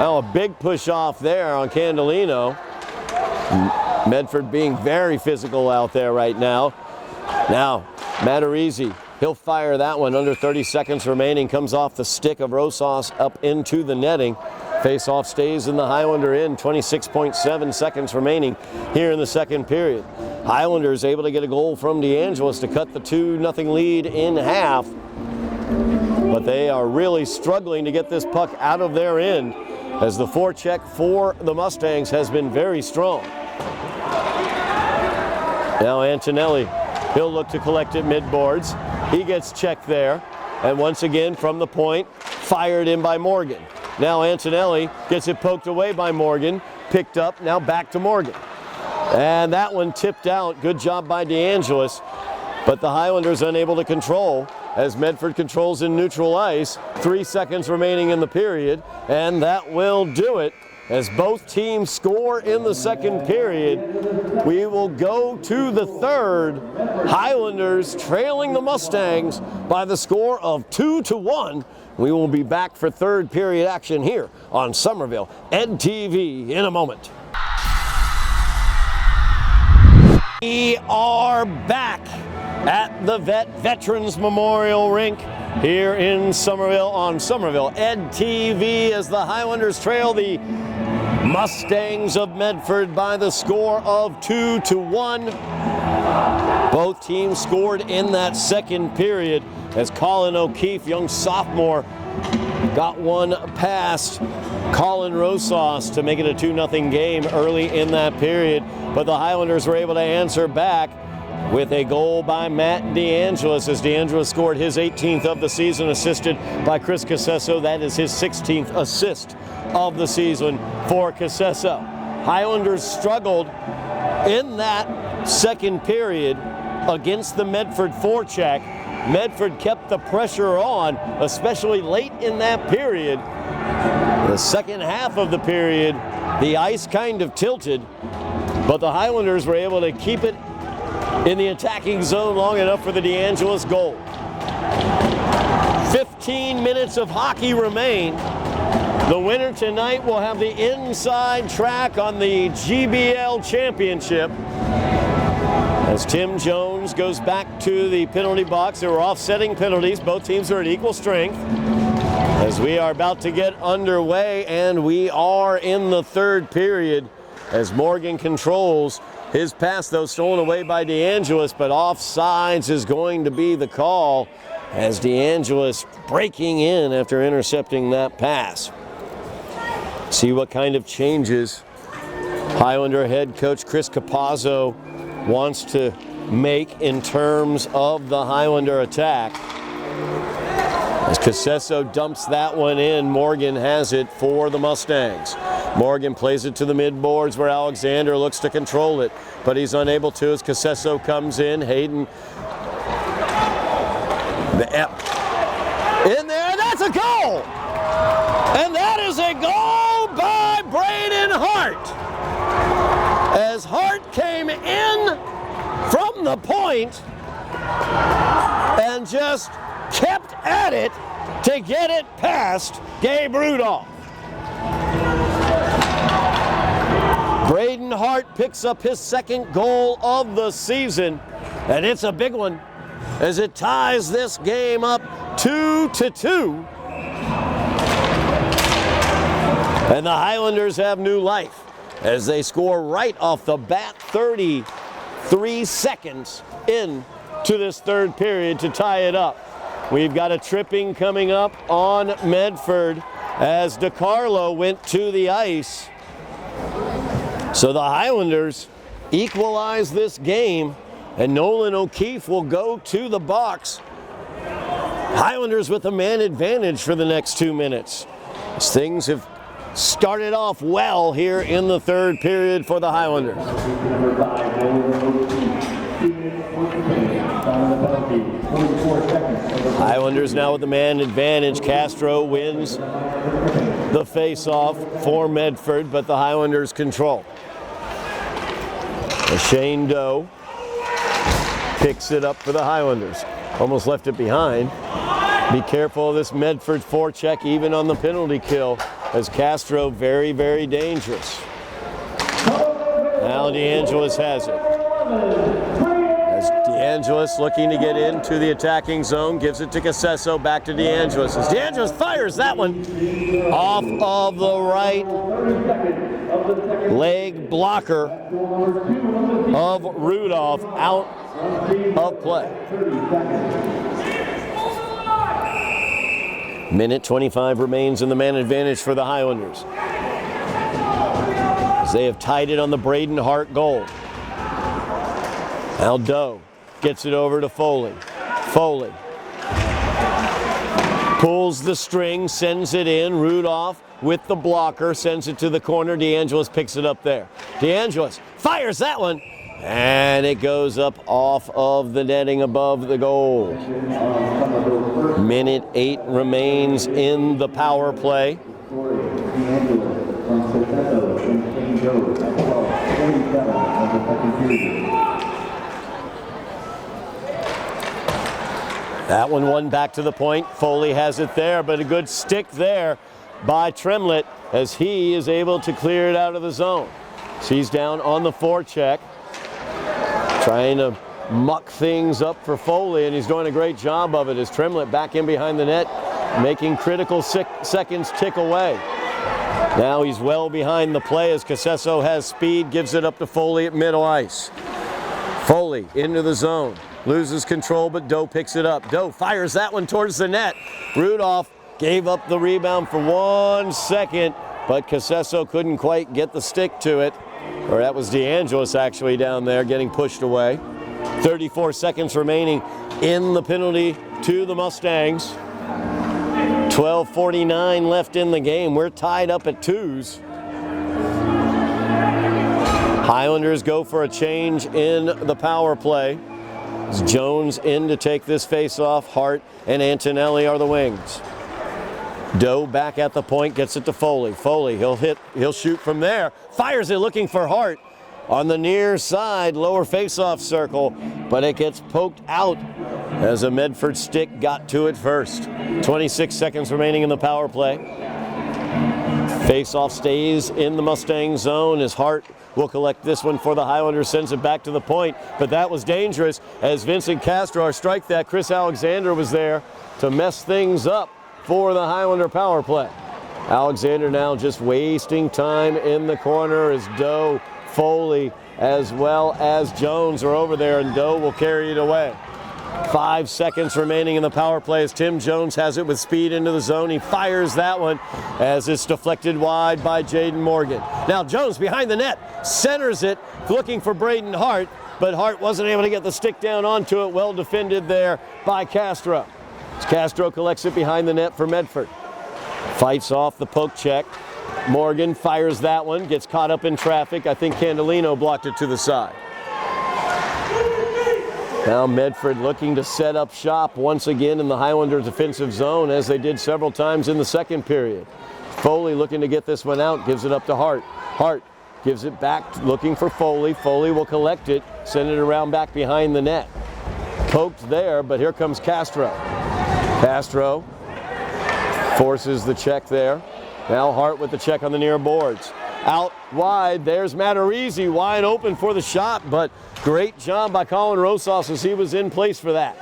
Now a big push off there on Candelino. Medford being very physical out there right now. Now Matarazzi, he'll fire that one under 30 seconds remaining. Comes off the stick of Rosas up into the netting. Face-off stays in the Highlander end. 26.7 seconds remaining here in the second period. Highlanders able to get a goal from DeAngelis to cut the 2-0 lead in half. But they are really struggling to get this puck out of their end as the forecheck for the Mustangs has been very strong. Now Antonelli, he'll look to collect it mid-boards. He gets checked there. And once again from the point, fired in by Morgan. Now Antonelli gets it poked away by Morgan, picked up, now back to Morgan. And that one tipped out. Good job by DeAngelis, but the Highlanders unable to control as Medford controls in neutral ice. 3 seconds remaining in the period, and that will do it. As both teams score in the second period, we will go to the third. Highlanders trailing the Mustangs by the score of 2-1. We will be back for third period action here on Somerville EdTV in a moment. We are back at the Veterans Memorial Rink here in Somerville on Somerville Ed TV as the Highlanders trail the Mustangs of Medford by the score of 2-1. Both teams scored in that second period as Colin O'Keefe, young sophomore, got one past Colin Rosas to make it a 2-0 game early in that period. But the Highlanders were able to answer back with a goal by Matt DeAngelis as DeAngelis scored his 18th of the season, assisted by Chris Casesso. That is his 16th assist of the season for Casesso. Highlanders struggled in that second period against the Medford forecheck. Medford kept the pressure on, especially late in that period. The second half of the period, the ice kind of tilted, but the Highlanders were able to keep it in the attacking zone long enough for the DeAngelis goal. 15 minutes of hockey remain. The winner tonight will have the inside track on the GBL Championship as Tim Jones goes back to the penalty box. There were offsetting penalties. Both teams are at equal strength as we are about to get underway, and we are in the third period as Morgan controls his pass, though stolen away by DeAngelis, but offsides is going to be the call as DeAngelis breaking in after intercepting that pass. See what kind of changes Highlander head coach Chris Capazzo wants to make in terms of the Highlander attack. As Casesso dumps that one in, Morgan has it for the Mustangs. Morgan plays it to the mid-boards where Alexander looks to control it, but he's unable to as Casesso comes in. Hayden in there, that's a goal! And that is a goal by Braden Hart. As Hart came in from the point and just kept at it to get it past Gabe Rudolph. Braden Hart picks up his second goal of the season, and it's a big one as it ties this game up 2-2. And the Highlanders have new life as they score right off the bat 33 seconds into this third period to tie it up. We've got a tripping coming up on Medford as DiCarlo went to the ice. So the Highlanders equalize this game, and Nolan O'Keefe will go to the box. Highlanders with a man advantage for the next 2 minutes. As things have started off well here in the third period for the Highlanders. Highlanders now with the man advantage. Castro wins the face-off for Medford, but the Highlanders control. Shane Doe picks it up for the Highlanders. Almost left it behind. Be careful of this Medford forecheck even on the penalty kill, as Castro very, very dangerous. Now DeAngelis has it. As DeAngelis looking to get into the attacking zone, gives it to Casesso, back to DeAngelis. As DeAngelis fires that one off of the right leg blocker of Rudolph, out of play. Minute 25 remains in the man advantage for the Highlanders, as they have tied it on the Braden Hart goal. Now Doe gets it over to Foley. Foley pulls the string, sends it in. Rudolph with the blocker, sends it to the corner. DeAngelis picks it up there. DeAngelis fires that one, and it goes up off of the netting above the goal. Minute 8 remains in the power play. That one won back to the point. Foley has it there, but a good stick there by Tremlett as he is able to clear it out of the zone. So he's down on the forecheck, trying to muck things up for Foley, and he's doing a great job of it as Tremlett back in behind the net, making critical seconds tick away. Now he's well behind the play as Casesso has speed, gives it up to Foley at middle ice. Foley into the zone, loses control, but Doe picks it up. Doe fires that one towards the net. Rudolph gave up the rebound for 1 second, but Casesso couldn't quite get the stick to it. Or that was DeAngelis actually down there getting pushed away. 34 seconds remaining in the penalty to the Mustangs. 12:49 left in the game. We're tied up at 2s. Highlanders go for a change in the power play. It's Jones in to take this face-off. Hart and Antonelli are the wings. Doe back at the point, gets it to Foley. Foley, he'll shoot from there. Fires it looking for Hart on the near side, lower face-off circle, but it gets poked out as a Medford stick got to it first. 26 seconds remaining in the power play. Face-off stays in the Mustang zone as Hart will collect this one for the Highlanders, sends it back to the point, but that was dangerous as Vincent Castro, our strike that, Chris Alexander was there to mess things up for the Highlander power play. Alexander now just wasting time in the corner as Doe, Foley, as well as Jones are over there, and Doe will carry it away. 5 seconds remaining in the power play as Tim Jones has it with speed into the zone. He fires that one as it's deflected wide by Jaden Morgan. Now Jones behind the net, centers it, looking for Braden Hart, but Hart wasn't able to get the stick down onto it. Well defended there by Castro. Castro collects it behind the net for Medford. Fights off the poke check. Morgan fires that one, gets caught up in traffic. I think Candelino blocked it to the side. Now Medford looking to set up shop once again in the Highlanders defensive zone as they did several times in the second period. Foley looking to get this one out, gives it up to Hart. Hart gives it back, looking for Foley. Foley will collect it, send it around back behind the net. Poked there, but here comes Castro. Castro forces the check there. Now Hart with the check on the near boards. Out wide, there's Matarese wide open for the shot, but great job by Colin Rosas as he was in place for that.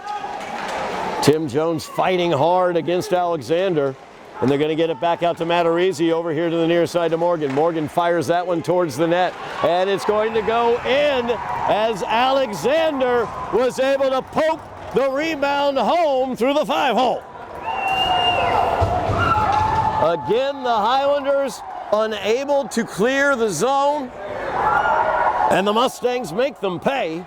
Tim Jones fighting hard against Alexander, and they're going to get it back out to Matarese over here to the near side to Morgan. Morgan fires that one towards the net, and it's going to go in as Alexander was able to poke the rebound home through the 5-hole. Again, the Highlanders unable to clear the zone, and the Mustangs make them pay.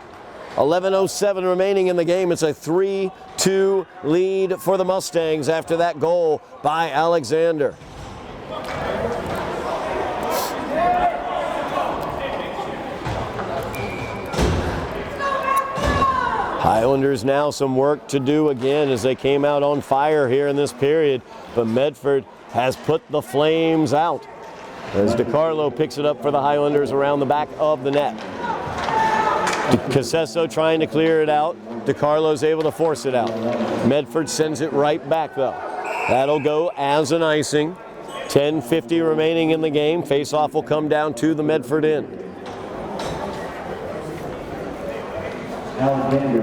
11:07 remaining in the game. It's a 3-2 lead for the Mustangs after that goal by Alexander. Highlanders now some work to do again as they came out on fire here in this period, but Medford has put the flames out as DiCarlo picks it up for the Highlanders around the back of the net. Casesso trying to clear it out. DiCarlo's able to force it out. Medford sends it right back though. That'll go as an icing. 10:50 remaining in the game. Face-off will come down to the Medford end.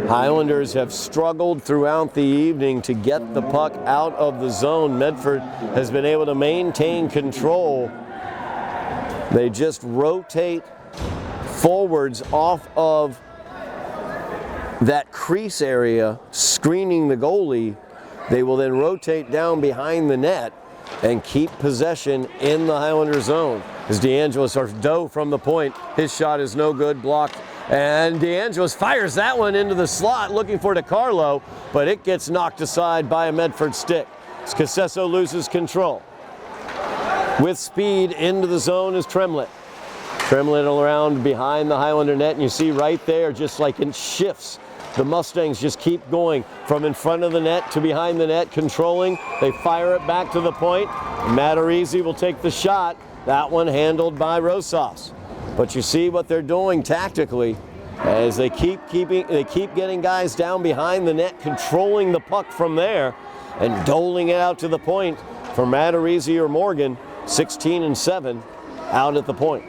Highlanders have struggled throughout the evening to get the puck out of the zone. Medford has been able to maintain control. They just rotate forwards off of that crease area, screening the goalie. They will then rotate down behind the net and keep possession in the Highlander zone. As DeAngelis or Doe from the point, his shot is no good, blocked. And DeAngelis fires that one into the slot looking for DiCarlo, but it gets knocked aside by a Medford stick. Casesso loses control. With speed into the zone is Tremlett. Tremlett around behind the Highlander net, and you see right there, just like in shifts, the Mustangs just keep going from in front of the net to behind the net, controlling. They fire it back to the point. Matarese will take the shot. That one handled by Rosas. But you see what they're doing tactically as they keep getting guys down behind the net, controlling the puck from there and doling it out to the point for Matarese or Morgan. 16-7 out at the point.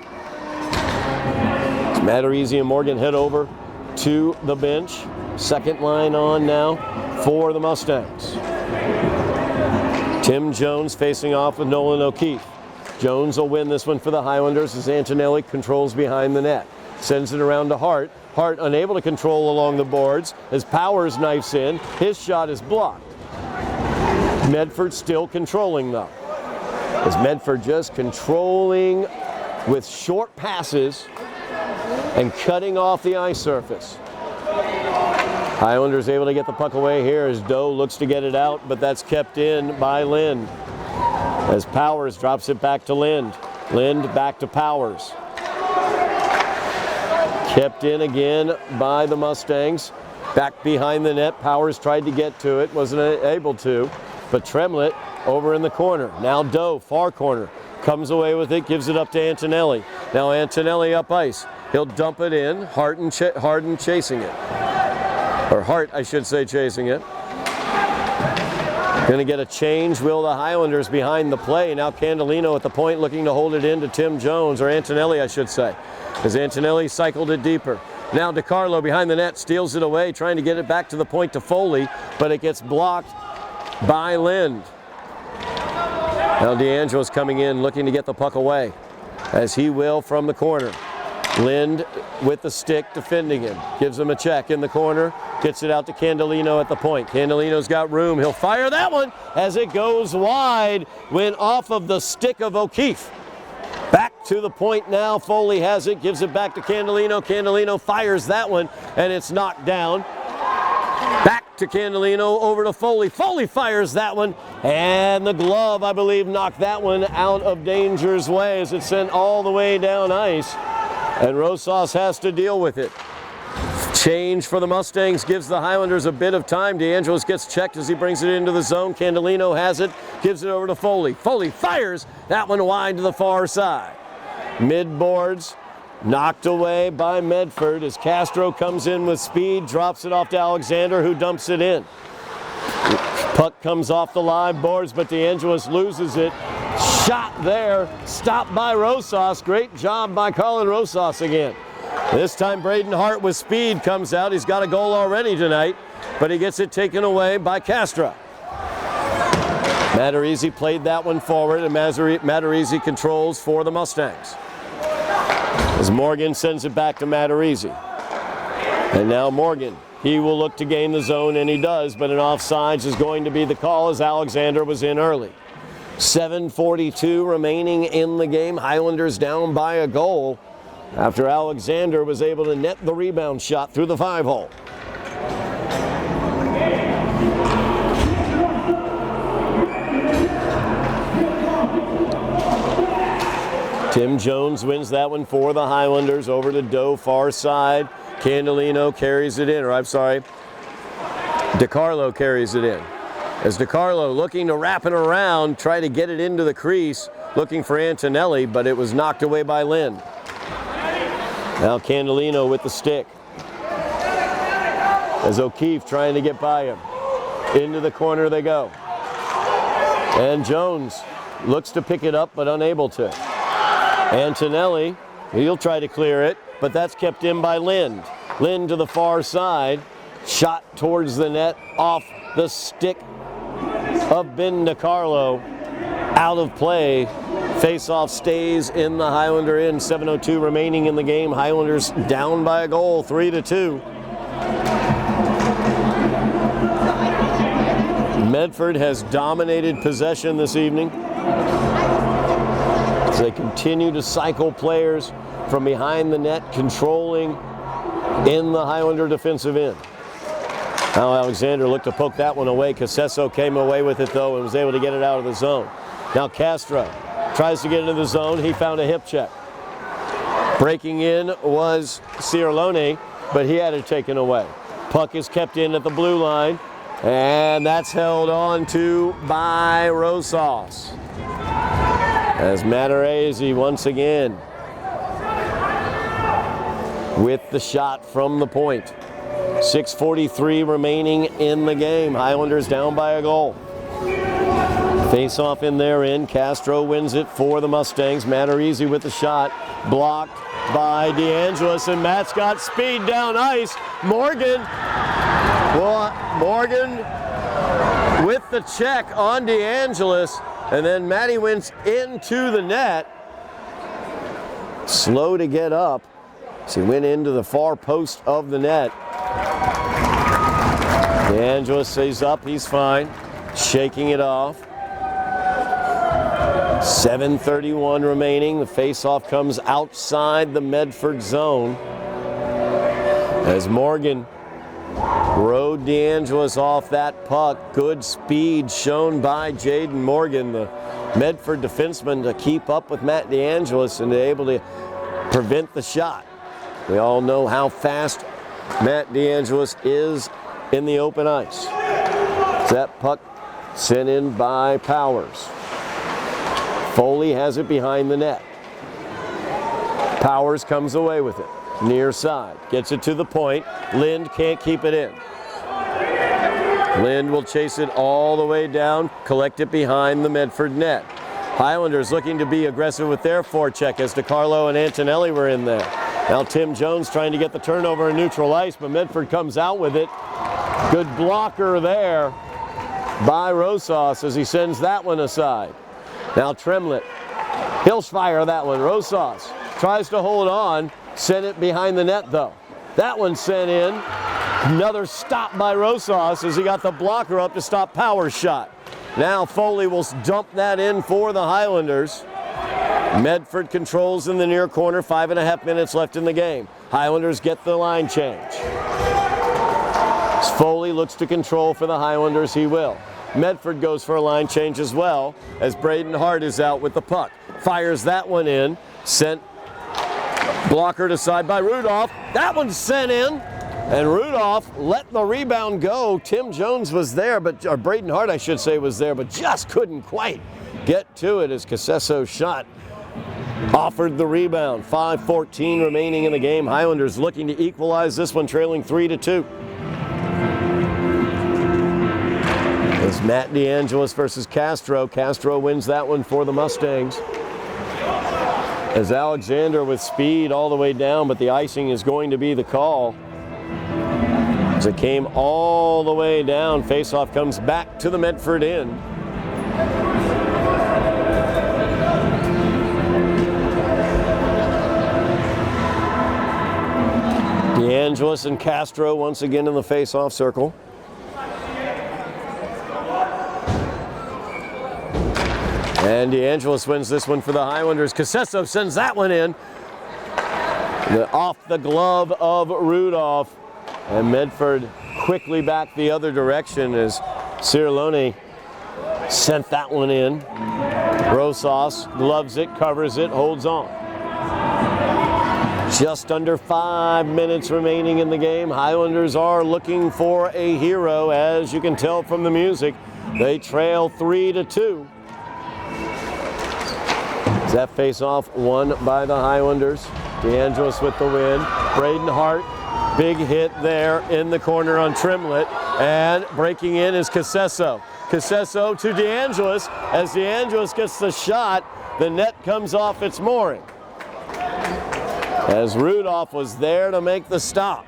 Matarese and Morgan head over to the bench. Second line on now for the Mustangs. Tim Jones facing off with Nolan O'Keefe. Jones will win this one for the Highlanders as Antonelli controls behind the net. Sends it around to Hart. Hart unable to control along the boards as Powers knifes in. His shot is blocked. Medford still controlling though. As Medford just controlling with short passes and cutting off the ice surface. Highlanders able to get the puck away here as Doe looks to get it out, but that's kept in by Lind. As Powers drops it back to Lind. Lind back to Powers. Kept in again by the Mustangs. Back behind the net, Powers tried to get to it, wasn't able to, but Tremlett over in the corner. Now Doe, far corner, comes away with it, gives it up to Antonelli. Now Antonelli up ice. He'll dump it in, Harden chasing it. Or Hart, I should say, chasing it. Going to get a change, will the Highlanders behind the play. Now Candolino at the point looking to hold it in to Tim Jones, or Antonelli I should say, as Antonelli cycled it deeper. Now DiCarlo behind the net steals it away, trying to get it back to the point to Foley, but it gets blocked by Lind. Now DeAngelo's coming in looking to get the puck away, as he will from the corner. Lind with the stick defending him. Gives him a check in the corner. Gets it out to Candolino at the point. Candolino's got room. He'll fire that one as it goes wide. Went off of the stick of O'Keefe. Back to the point now. Foley has it. Gives it back to Candolino. Candolino fires that one and it's knocked down. Back to Candolino, over to Foley. Foley fires that one, and the glove, I believe, knocked that one out of danger's way as it's sent all the way down ice. And Rosas has to deal with it. Change for the Mustangs gives the Highlanders a bit of time. DeAngelis gets checked as he brings it into the zone. Candolino has it, gives it over to Foley. Foley fires that one wide to the far side. Mid-boards, knocked away by Medford as Castro comes in with speed, drops it off to Alexander, who dumps it in. Puck comes off the live boards, but DeAngelis loses it. Shot there, stopped by Rosas. Great job by Colin Rosas again. This time Braden Hart with speed comes out. He's got a goal already tonight, but he gets it taken away by Castro. Matarese played that one forward, and Matarese controls for the Mustangs. As Morgan sends it back to Matarese. And now Morgan, he will look to gain the zone, and he does, but an offsides is going to be the call as Alexander was in early. 7:42 remaining in the game. Highlanders down by a goal after Alexander was able to net the rebound shot through the 5-hole. Tim Jones wins that one for the Highlanders, over to Doe, far side. Candolino carries it in, or I'm sorry, DiCarlo carries it in. As DiCarlo looking to wrap it around, try to get it into the crease, looking for Antonelli, but it was knocked away by Lind. Now Candolino with the stick. As O'Keefe trying to get by him. Into the corner they go. And Jones looks to pick it up, but unable to. Antonelli, he'll try to clear it, but that's kept in by Lind. Lind to the far side, shot towards the net, off the stick of Ben DiCarlo, out of play. Face-off stays in the Highlander end. 7:02 remaining in the game. Highlanders down by a goal, 3-2. Medford has dominated possession this evening as they continue to cycle players from behind the net, controlling in the Highlander defensive end. Now Alexander looked to poke that one away. Casesso came away with it though and was able to get it out of the zone. Now Castro tries to get into the zone. He found a hip check. Breaking in was Ciarlone, but he had it taken away. Puck is kept in at the blue line, and that's held on to by Rosas. As Matarese once again with the shot from the point. 6:43 remaining in the game. Highlanders down by a goal. Face off in their end. Castro wins it for the Mustangs. Matarese with the shot. Blocked by DeAngelis, and Matt's got speed down ice. Morgan with the check on DeAngelis, and then Matty wins into the net. Slow to get up. So he went into the far post of the net. DeAngelis stays up, he's fine. Shaking it off. 7:31 remaining. The face-off comes outside the Medford zone as Morgan rode DeAngelis off that puck. Good speed shown by Jaden Morgan, the Medford defenseman, to keep up with Matt DeAngelis and to able to prevent the shot. We all know how fast Matt DeAngelis is in the open ice. That puck sent in by Powers. Foley has it behind the net. Powers comes away with it. Near side. Gets it to the point. Lind can't keep it in. Lind will chase it all the way down, collect it behind the Medford net. Highlanders looking to be aggressive with their forecheck as DiCarlo and Antonelli were in there. Now Tim Jones trying to get the turnover in neutral ice, but Medford comes out with it. Good blocker there by Rosas as he sends that one aside. Now Tremlett, he'll fire that one. Rosas tries to hold on, sent it behind the net though. That one sent in. Another stop by Rosas as he got the blocker up to stop Powers' shot. Now Foley will dump that in for the Highlanders. Medford controls in the near corner, 5.5 minutes left in the game. Highlanders get the line change. Foley looks to control for the Highlanders, he will. Medford goes for a line change as well as Braden Hart is out with the puck. Fires that one in, sent blockered aside by Rudolph. That one's sent in, and Rudolph let the rebound go. Tim Jones was there, or Braden Hart I should say was there, but just couldn't quite get to it as Casesso's shot offered the rebound. 5:14 remaining in the game. Highlanders looking to equalize this one, trailing 3-2. It's Matt DeAngelis versus Castro. Castro wins that one for the Mustangs. As Alexander with speed all the way down, but the icing is going to be the call. As it came all the way down, faceoff comes back to the Medford end. DeAngelis and Castro once again in the faceoff circle. And DeAngelis wins this one for the Highlanders. Casesso sends that one in. Off the glove of Rudolph. And Medford quickly back the other direction as Cirlone sent that one in. Rosas gloves it, covers it, holds on. Just under 5 minutes remaining in the game. Highlanders are looking for a hero, as you can tell from the music. They trail 3-2. That face-off won by the Highlanders. DeAngelis with the win. Braden Hart, big hit there in the corner on Tremlett. And breaking in is Casesso. Casesso to DeAngelis. As DeAngelis gets the shot, the net comes off its mooring. As Rudolph was there to make the stop.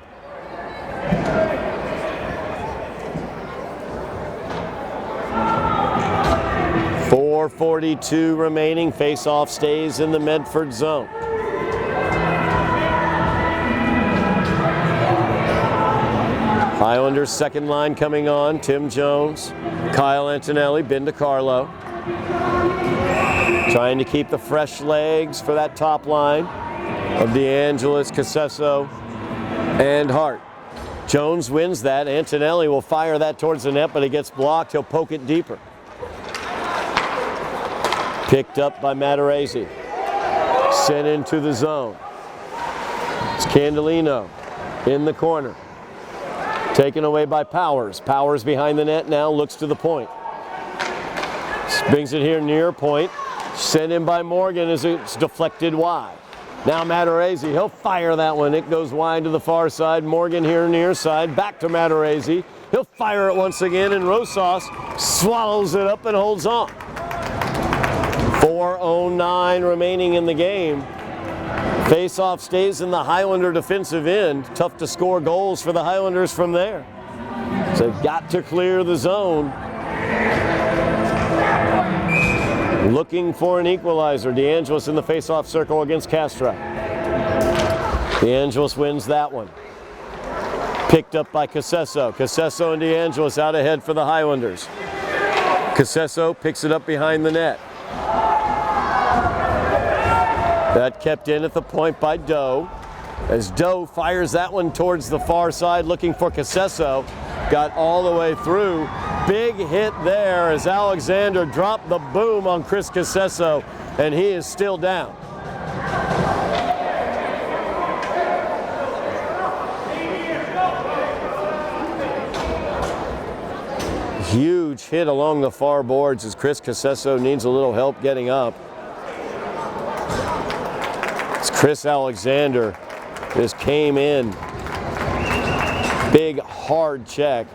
.442 remaining. Face-off stays in the Medford zone. Highlanders second line coming on. Tim Jones, Kyle Antonelli, Ben DiCarlo. Trying to keep the fresh legs for that top line of DeAngelis, Casesso, and Hart. Jones wins that. Antonelli will fire that towards the net, but it gets blocked. He'll poke it deeper. Picked up by Matarese. Sent into the zone. It's Candelino in the corner. Taken away by Powers. Powers behind the net now, looks to the point. Brings it here near point. Sent in by Morgan as it's deflected wide. Now Matarese, he'll fire that one. It goes wide to the far side. Morgan here near side. Back to Matarese. He'll fire it once again, and Rosas swallows it up and holds on. 4:09 remaining in the game. Face-off stays in the Highlander defensive end. Tough to score goals for the Highlanders from there. So they've got to clear the zone. Looking for an equalizer. DeAngelis in the face-off circle against Castro. DeAngelis wins that one. Picked up by Casesso. Casesso and DeAngelis out ahead for the Highlanders. Casesso picks it up behind the net. That kept in at the point by Doe. As Doe fires that one towards the far side looking for Casesso. Got all the way through. Big hit there as Alexander dropped the boom on Chris Casesso, and he is still down. Huge hit along the far boards as Chris Casesso needs a little help getting up. As Chris Alexander just came in. Big hard check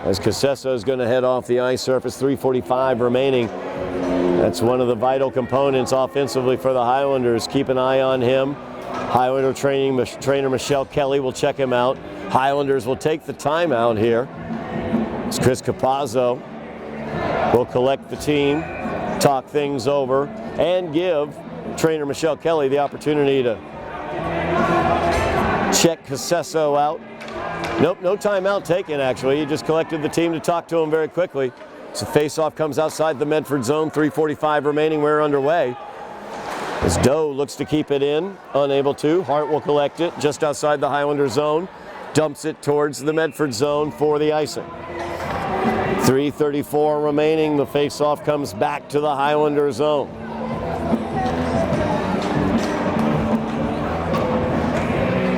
as Casesso is going to head off the ice surface. 3:45 remaining. That's one of the vital components offensively for the Highlanders. Keep an eye on him. Highlander trainer Michelle Kelly will check him out. Highlanders will take the timeout here. As Chris Capazzo will collect the team, talk things over, and give trainer Michelle Kelly the opportunity to check Casesso out. Nope, no timeout taken actually. He just collected the team to talk to him very quickly. So face-off comes outside the Medford zone. 3:45 remaining, we're underway. As Doe looks to keep it in, unable to. Hart will collect it just outside the Highlander zone. Dumps it towards the Medford zone for the icing. 3:34 remaining, the face-off comes back to the Highlander zone.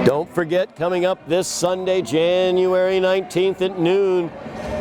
Don't forget, coming up this Sunday, January 19th at noon,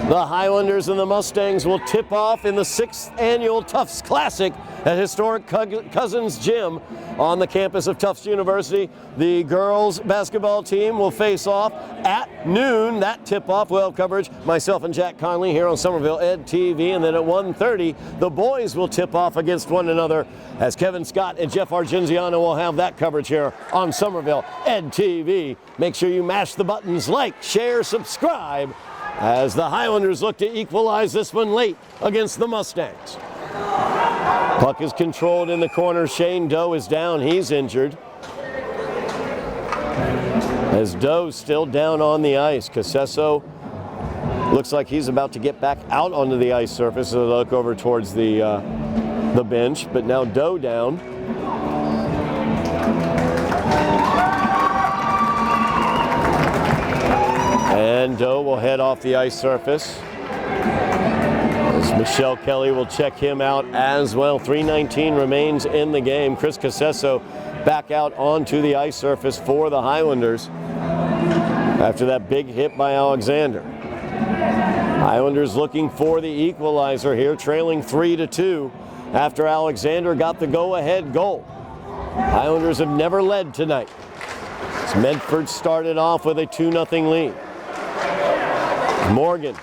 the Highlanders and the Mustangs will tip off in the 6th annual Tufts Classic at historic Cousins Gym on the campus of Tufts University. The girls basketball team will face off at noon. That tip-off will have coverage. Myself and Jack Conley here on Somerville Ed TV. And then at 1:30, the boys will tip off against one another as Kevin Scott and Jeff Argenziano will have that coverage here on Somerville Ed TV. Make sure you mash the buttons like, share, subscribe as the Highlanders look to equalize this one late against the Mustangs. Puck is controlled in the corner. Shane Doe is down. He's injured. As Doe's still down on the ice. Casesso looks like he's about to get back out onto the ice surface. So they look over towards the bench, but now Doe down. And Doe will head off the ice surface. As Michelle Kelly will check him out as well. 3:19 remains in the game. Chris Casesso back out onto the ice surface for the Highlanders after that big hit by Alexander. Highlanders looking for the equalizer here, trailing 3-2 after Alexander got the go-ahead goal. Highlanders have never led tonight. As Medford started off with a 2-0 lead. Morgan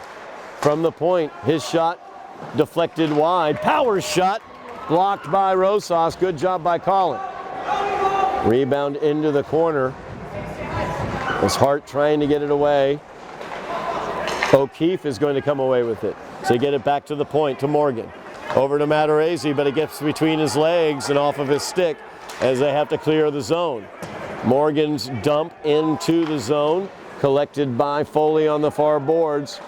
from the point, his shot deflected wide. Power shot blocked by Rosas. Good job by Colin. Rebound into the corner. It's Hart trying to get it away. O'Keefe is going to come away with it. So get it back to the point to Morgan. Over to Matarese, but it gets between his legs and off of his stick as they have to clear the zone. Morgan's dump into the zone, collected by Foley on the far boards.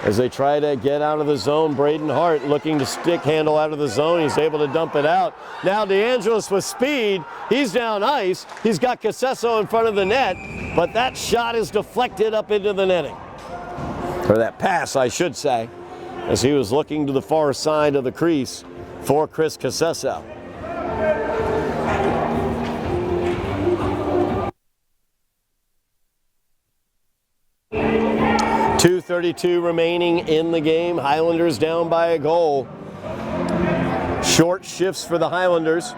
As they try to get out of the zone, Braden Hart looking to stick handle out of the zone. He's able to dump it out. Now DeAngelis with speed. He's down ice. He's got Casesso in front of the net, but that shot is deflected up into the netting. Or that pass, I should say, as he was looking to the far side of the crease for Chris Casesso. .232 remaining in the game. Highlanders down by a goal. Short shifts for the Highlanders.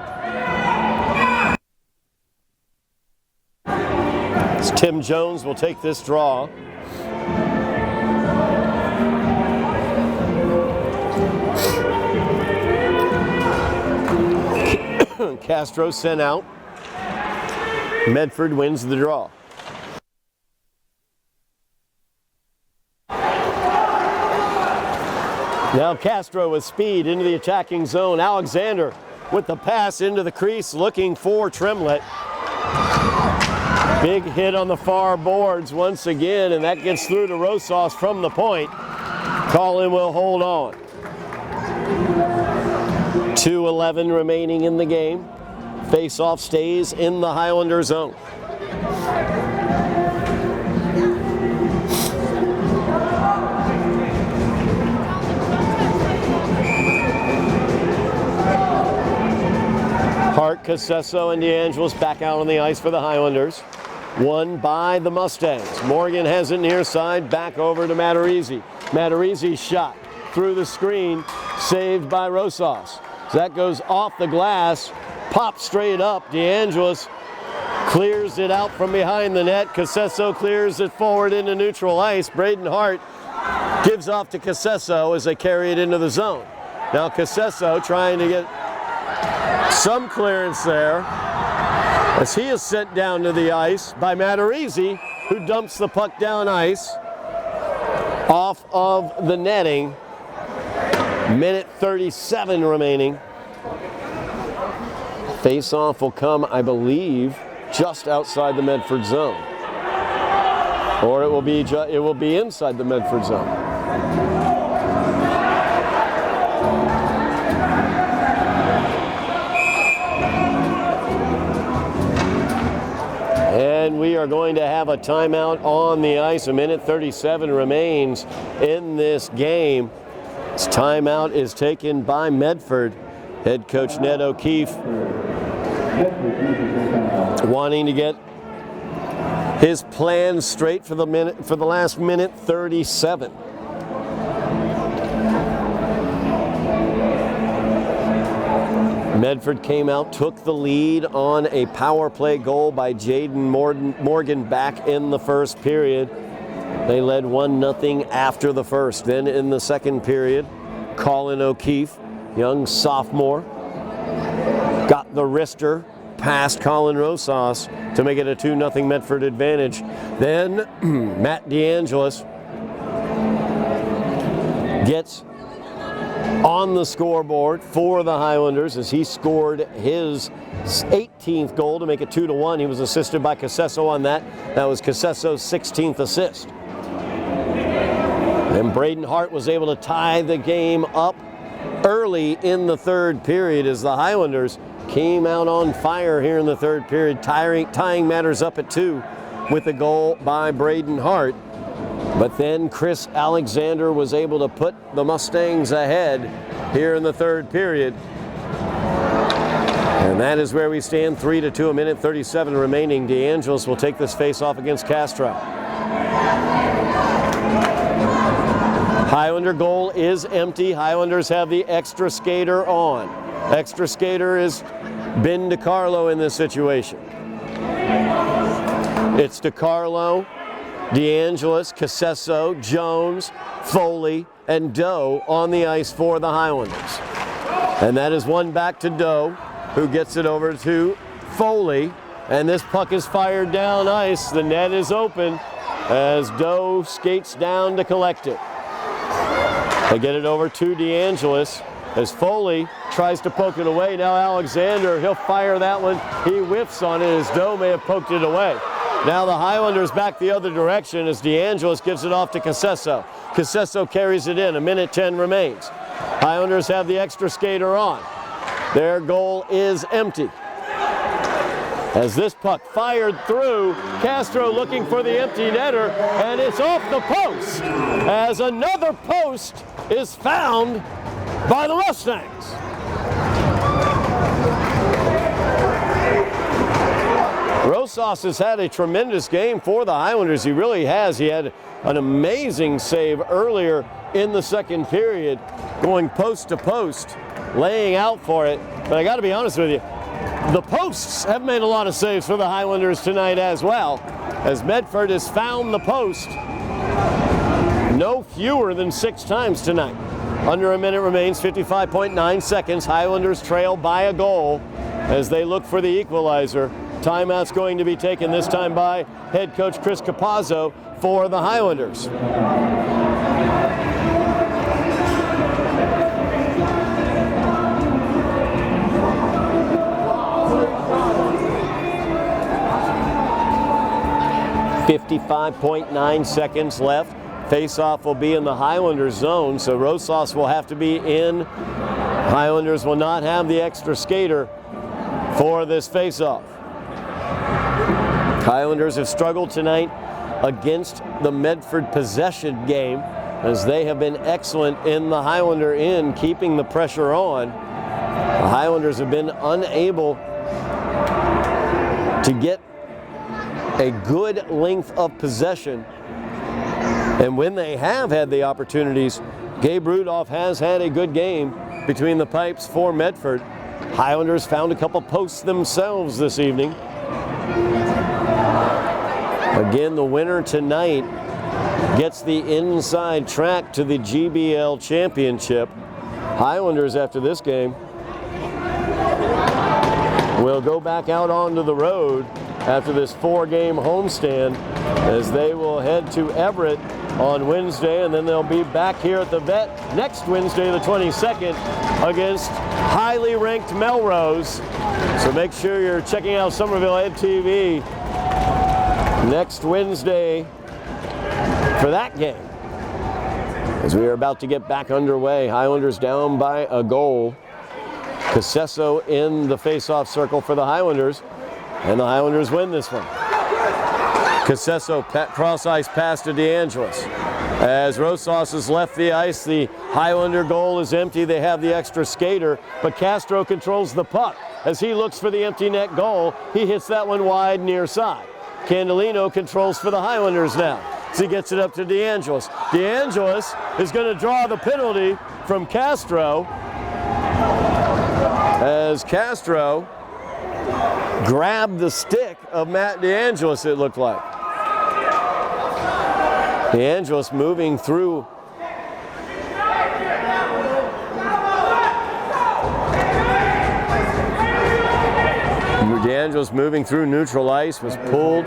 As Tim Jones will take this draw. Castro sent out. Medford wins the draw. Now Castro with speed into the attacking zone. Alexander with the pass into the crease looking for Tremlett. Big hit on the far boards once again, and that gets through to Rosas from the point. Colin will hold on. 2:11 remaining in the game. Face-off stays in the Highlander zone. Hart, Casesso, and DeAngelis back out on the ice for the Highlanders. Won by the Mustangs. Morgan has it near side, back over to Matarese. Matarese's shot through the screen, saved by Rosas. So that goes off the glass, pops straight up. DeAngelis clears it out from behind the net. Casesso clears it forward into neutral ice. Braden Hart gives off to Casesso as they carry it into the zone. Now Casesso trying to get some clearance there as he is sent down to the ice by Matarese, who dumps the puck down ice off of the netting. Minute 37 remaining. Face-off will come, I believe, just outside the Medford zone, or it will be inside the Medford zone. And we are going to have a timeout on the ice. A minute 37 remains in this game. This timeout is taken by Medford. Head coach Ned O'Keefe wanting to get his plan straight for the last minute 37. Medford came out, took the lead on a power play goal by Jaden Morgan back in the first period. They led 1-0 after the first. Then in the second period, Colin O'Keefe, young sophomore, got the wrister past Colin Rosas to make it a 2-0 Medford advantage. Then Matt DeAngelis gets on the scoreboard for the Highlanders as he scored his 18th goal to make it 2-1. He was assisted by Casesso on that. That was Casesso's 16th assist. And Braden Hart was able to tie the game up early in the third period as the Highlanders came out on fire here in the third period, tying matters up at 2 with a goal by Braden Hart. But then Chris Alexander was able to put the Mustangs ahead here in the third period. And that is where we stand, 3-2, a minute 37 remaining. DeAngelis will take this face-off against Castro. Highlander goal is empty. Highlanders have the extra skater on. Extra skater is Ben DiCarlo in this situation. It's DiCarlo, DeAngelis, Casesso, Jones, Foley, and Doe on the ice for the Highlanders. And that is one back to Doe, who gets it over to Foley. And this puck is fired down ice. The net is open as Doe skates down to collect it. They get it over to DeAngelis as Foley tries to poke it away. Now Alexander, he'll fire that one. He whiffs on it as Doe may have poked it away. Now the Highlanders back the other direction as DeAngelis gives it off to Casesso. Casesso carries it in. A minute 10 remains. Highlanders have the extra skater on. Their goal is empty. As this puck fired through, Castro looking for the empty netter, and it's off the post as another post is found by the Mustangs. Rosas has had a tremendous game for the Highlanders. He really has. He had an amazing save earlier in the second period, going post to post, laying out for it. But I got to be honest with you, the posts have made a lot of saves for the Highlanders tonight as well, as Medford has found the post no fewer than 6 times tonight. Under a minute remains, 55.9 seconds. Highlanders trail by a goal as they look for the equalizer. Timeout's going to be taken this time by head coach Chris Capazzo for the Highlanders. .9 seconds left. Face-off will be in the Highlanders zone, so Rosas will have to be in. Highlanders will not have the extra skater for this face-off. Highlanders have struggled tonight against the Medford possession game, as they have been excellent in the Highlander end, keeping the pressure on. The Highlanders have been unable to get a good length of possession, and when they have had the opportunities, Gabe Rudolph has had a good game between the pipes for Medford. Highlanders found a couple posts themselves this evening. Again, the winner tonight gets the inside track to the GBL Championship. Highlanders, after this game, will go back out onto the road after this 4-game homestand, as they will head to Everett on Wednesday, and then they'll be back here at the Vet next Wednesday, the 22nd, against highly ranked Melrose. So make sure you're checking out Somerville Ed TV next Wednesday for that game, as we are about to get back underway. Highlanders down by a goal. Casesso in the face-off circle for the Highlanders, and the Highlanders win this one. Casesso cross-ice pass to DeAngelis. As Rosas has left the ice, the Highlander goal is empty. They have the extra skater, but Castro controls the puck. As he looks for the empty net goal, he hits that one wide near side. Candelino controls for the Highlanders now, as he gets it up to DeAngelis. DeAngelis is going to draw the penalty from Castro, as Castro grabbed the stick of Matt DeAngelis, it looked like. DeAngelis moving through. DeAngelis moving through neutral ice, was pulled.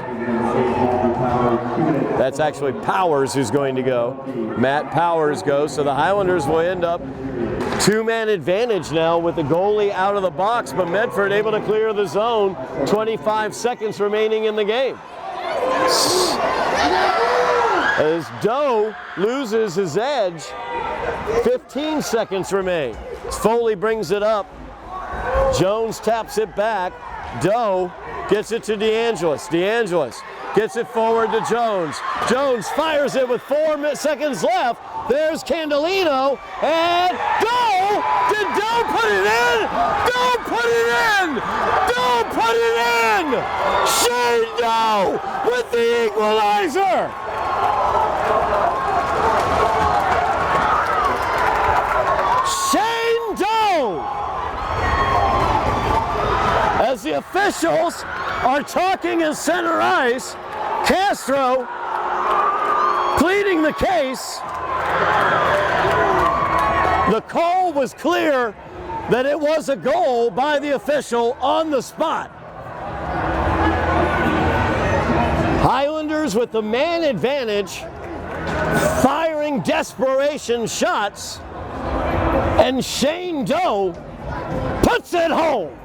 That's actually Powers who's going to go. Matt Powers goes, so the Highlanders will end up two-man advantage now with the goalie out of the box, but Medford able to clear the zone. 25 seconds remaining in the game. As Doe loses his edge, 15 seconds remain. Foley brings it up. Jones taps it back. Doe gets it to DeAngelis. DeAngelis gets it forward to Jones. Jones fires it with 4 seconds left. There's Candelino, and Doe! Did Doe put it in? Doe put it in! Doe put it in! Shane Doe with the equalizer! Shane Doe! As the officials are talking in center ice, Castro pleading the case. The call was clear that it was a goal by the official on the spot. Highlanders with the man advantage, firing desperation shots, and Shane Doe puts it home.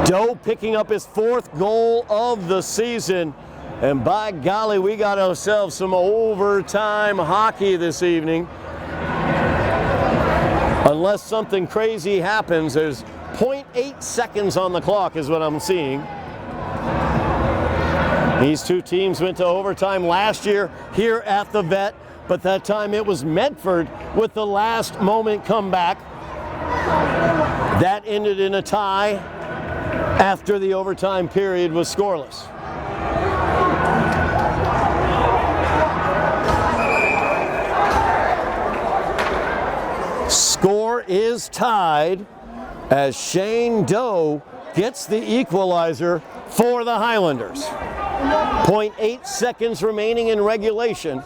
Doe picking up his 4th goal of the season. And by golly, we got ourselves some overtime hockey this evening. Unless something crazy happens, there's 0.8 seconds on the clock is what I'm seeing. These two teams went to overtime last year here at the Vet, but that time it was Medford with the last moment comeback. That ended in a tie after the overtime period was scoreless. Score is tied as Shane Doe gets the equalizer for the Highlanders. 0.8 seconds remaining in regulation.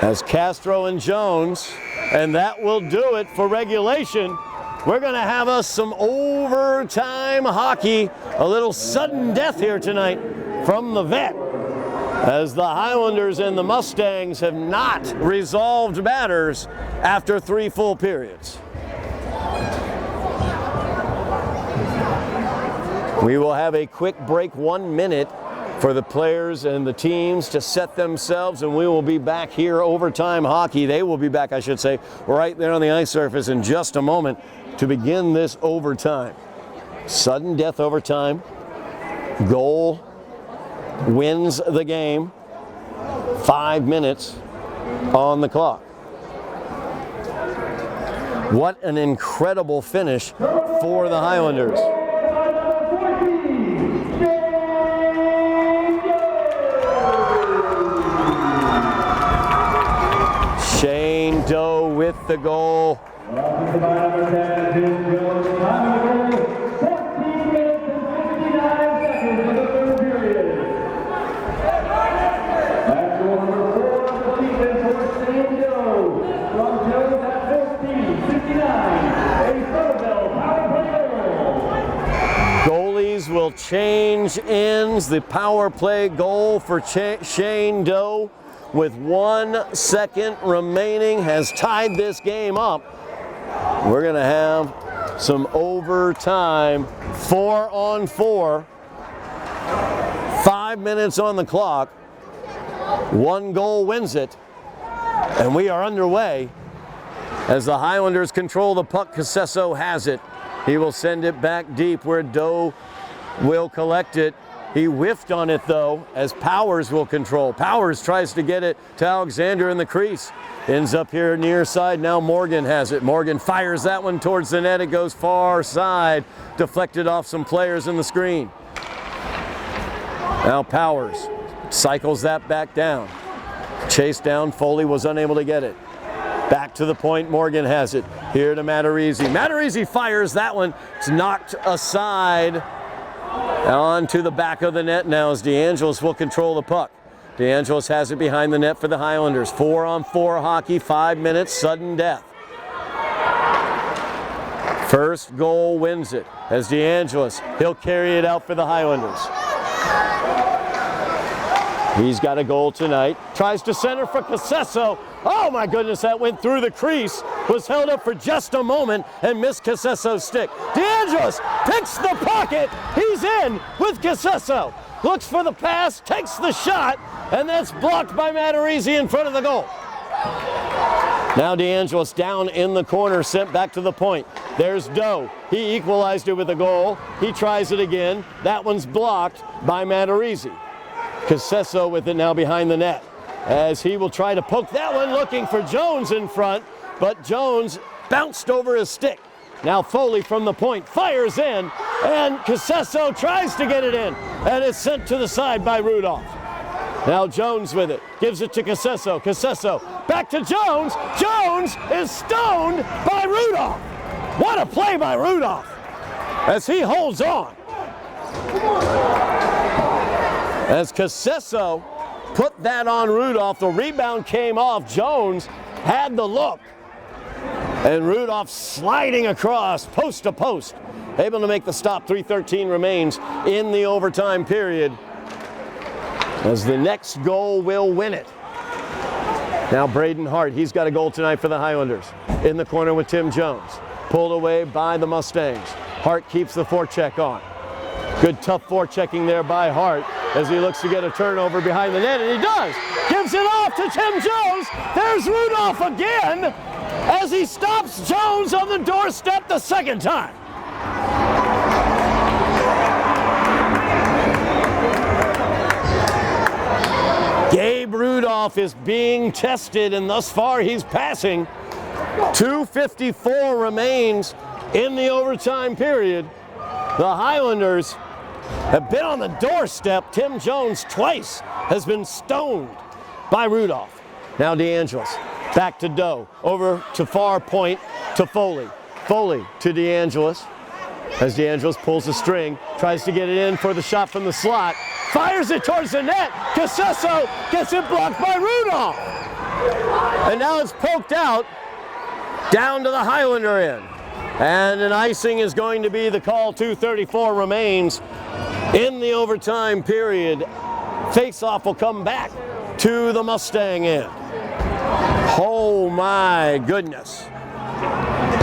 as Castro and Jones, and that will do it for regulation. We're going to have us some overtime hockey, a little sudden death here tonight from the vet, as the Highlanders and the Mustangs have not resolved matters after 3 full periods. We will have a quick break, 1 minute, for the players and the teams to set themselves, and we will be back here, overtime hockey. They will be back, I should say, right there on the ice surface in just a moment to begin this overtime. Sudden death overtime. Goal wins the game. 5 minutes on the clock. What an incredible finish for the Highlanders. Shane Doe with the goal. Goalies will change ends. The power play goal for Shane Doe, with 1 second remaining, has tied this game up. We're going to have some overtime, 4-on-4. 5 minutes on the clock. 1 goal wins it. And we are underway as the Highlanders control the puck. Casesso has it. He will send it back deep where Doe will collect it. He whiffed on it, though, as Powers will control. Powers tries to get it to Alexander in the crease. Ends up here near side. Now Morgan has it. Morgan fires that one towards the net. It goes far side. Deflected off some players in the screen. Now Powers cycles that back down. Chased down. Foley was unable to get it. Back to the point. Morgan has it. Here to Matarese. Matarese fires that one. It's knocked aside. On to the back of the net now as DeAngelis will control the puck. DeAngelis has it behind the net for the Highlanders. 4-on-4 hockey, 5 minutes, sudden death. First goal wins it as DeAngelis. He'll carry it out for the Highlanders. He's got a goal tonight. Tries to center for Casesso. Oh my goodness, that went through the crease. Was held up for just a moment and missed Casesso's stick. DeAngelis picks the pocket. He's in with Casesso. Looks for the pass, takes the shot, and that's blocked by Matarese in front of the goal. Now DeAngelis down in the corner, sent back to the point. There's Doe. He equalized it with a goal. He tries it again. That one's blocked by Matarese. Casesso with it now behind the net as he will try to poke that one, looking for Jones in front, but Jones bounced over his stick. Now Foley from the point fires in, and Casesso tries to get it in, and it's sent to the side by Rudolph. Now Jones with it, gives it to Casesso. Casesso back to Jones. Jones is stoned by Rudolph. What a play by Rudolph as he holds on. As Casesso put that on Rudolph, the rebound came off. Jones had the look. And Rudolph sliding across post to post. Able to make the stop. 3:13 remains in the overtime period. As the next goal will win it. Now Braden Hart, he's got a goal tonight for the Highlanders. In the corner with Tim Jones. Pulled away by the Mustangs. Hart keeps the forecheck on. Good tough forechecking there by Hart as he looks to get a turnover behind the net, and he does. Gives it off to Tim Jones. There's Rudolph again as he stops Jones on the doorstep the second time. Gabe Rudolph is being tested, and thus far he's passing. 2:54 remains in the overtime period. The Highlanders have been on the doorstep. Tim Jones twice has been stoned by Rudolph. Now DeAngelis back to Doe, over to far point to Foley. Foley to DeAngelis as DeAngelis pulls the string, tries to get it in for the shot from the slot, fires it towards the net. Casesso gets it blocked by Rudolph. And now it's poked out down to the Highlander end. And an icing is going to be the call. 2:34 remains in the overtime period. Face-off will come back to the Mustang end. Oh my goodness.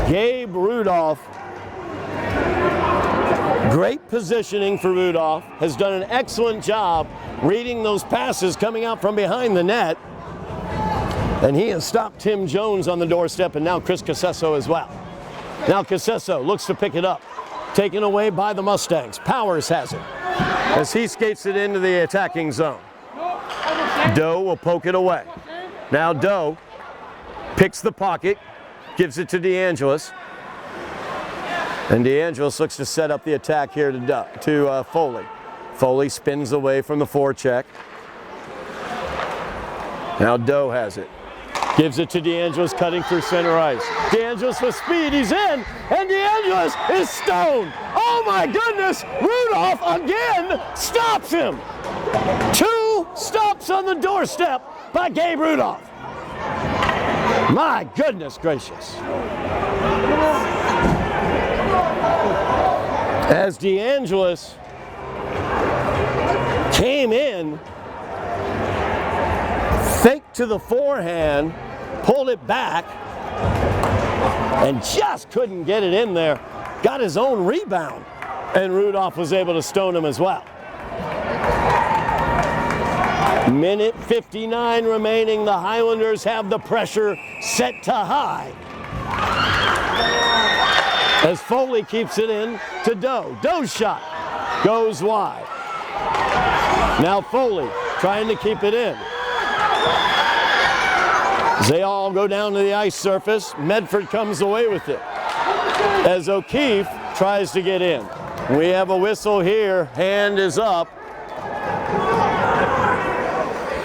Gabe Rudolph, great positioning for Rudolph, has done an excellent job reading those passes coming out from behind the net. And he has stopped Tim Jones on the doorstep, and now Chris Casesso as well. Now Casesso looks to pick it up, taken away by the Mustangs. Powers has it as he skates it into the attacking zone. Doe will poke it away. Now Doe picks the pocket, gives it to DeAngelis. And DeAngelis looks to set up the attack here to Foley. Foley spins away from the forecheck. Now Doe has it. Gives it to DeAngelis, cutting through center ice. DeAngelis with speed, he's in, and DeAngelis is stoned. Oh my goodness, Rudolph again stops him. 2 stops on the doorstep by Gabe Rudolph. My goodness gracious. As DeAngelis came in, faked to the forehand, pulled it back, and just couldn't get it in there. Got his own rebound, and Rudolph was able to stone him as well. Minute 59 remaining. The Highlanders have the pressure set to high. As Foley keeps it in to Doe. Doe's shot goes wide. Now Foley trying to keep it in. They all go down to the ice surface. Medford comes away with it as O'Keefe tries to get in. We have a whistle here. Hand is up.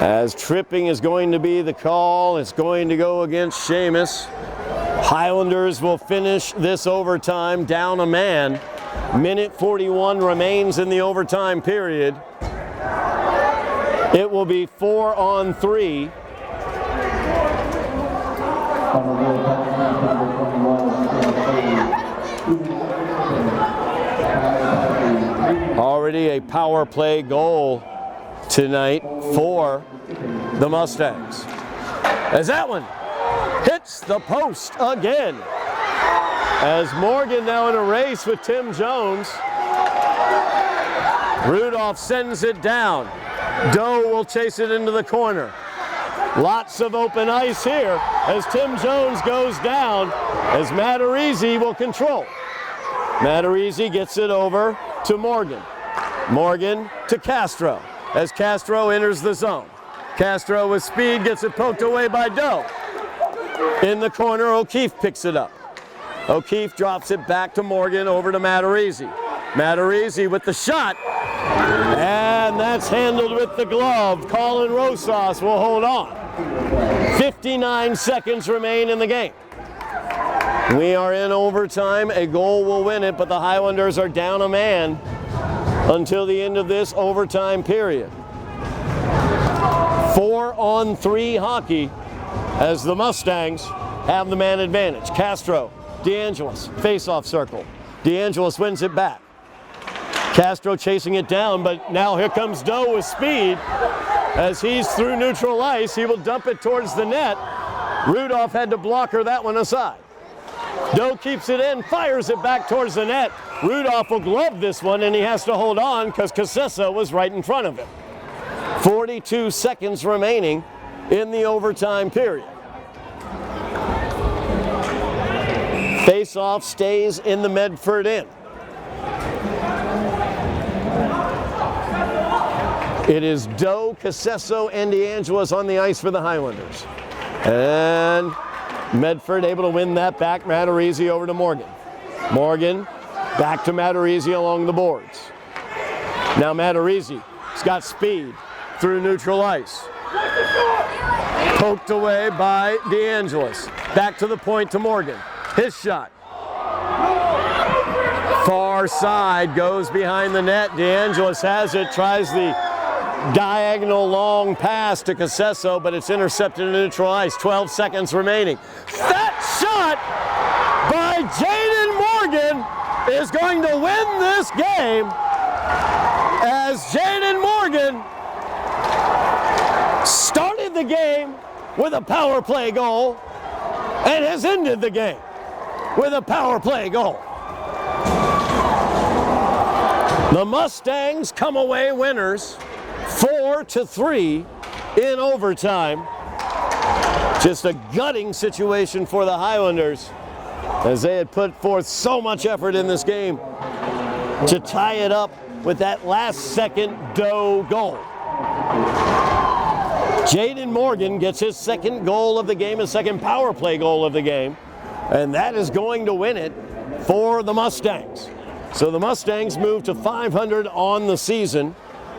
As tripping is going to be the call. It's going to go against Seamus. Highlanders will finish this overtime down a man. Minute 41 remains in the overtime period. It will be 4-on-3. Already a power play goal tonight for the Mustangs. As that one hits the post again. As Morgan now in a race with Tim Jones. Rudolph sends it down. Doe will chase it into the corner. Lots of open ice here as Tim Jones goes down, as Matarese will control. Matarese gets it over to Morgan. Morgan to Castro as Castro enters the zone. Castro with speed gets it poked away by Doe. In the corner, O'Keefe picks it up. O'Keefe drops it back to Morgan, over to Matarese. Matarese with the shot. And that's handled with the glove. Colin Rosas will hold on. 59 seconds remain in the game. We are in overtime. A goal will win it, but the Highlanders are down a man until the end of this overtime period. 4-on-3 hockey as the Mustangs have the man advantage. Castro, DeAngelis, face-off circle. DeAngelis wins it back. Castro chasing it down, but now here comes Doe with speed. As he's through neutral ice, he will dump it towards the net. Rudolph had to blocker that one aside. Doe keeps it in, fires it back towards the net. Rudolph will glove this one, and he has to hold on because Casesso was right in front of him. 42 seconds remaining in the overtime period. Face-off stays in the Medford end. It is Doe, Casesso, and DeAngelis on the ice for the Highlanders. And Medford able to win that back. Matarese over to Morgan. Morgan back to Matarese along the boards. Now Matarese has got speed through neutral ice. Poked away by DeAngelis. Back to the point to Morgan. His shot. Far side, goes behind the net. DeAngelis has it, tries the Diagonal long pass to Casesso, but it's intercepted in neutral ice. 12 seconds remaining. That shot by Jaden Morgan is going to win this game, as Jaden Morgan started the game with a power play goal and has ended the game with a power play goal. The Mustangs come away winners 4-3 in overtime. Just a gutting situation for the Highlanders, as they had put forth so much effort in this game to tie it up with that last second Doe goal. Jaden Morgan gets his second goal of the game, his second power play goal of the game, and that is going to win it for the Mustangs. So the Mustangs move to 500 on the season,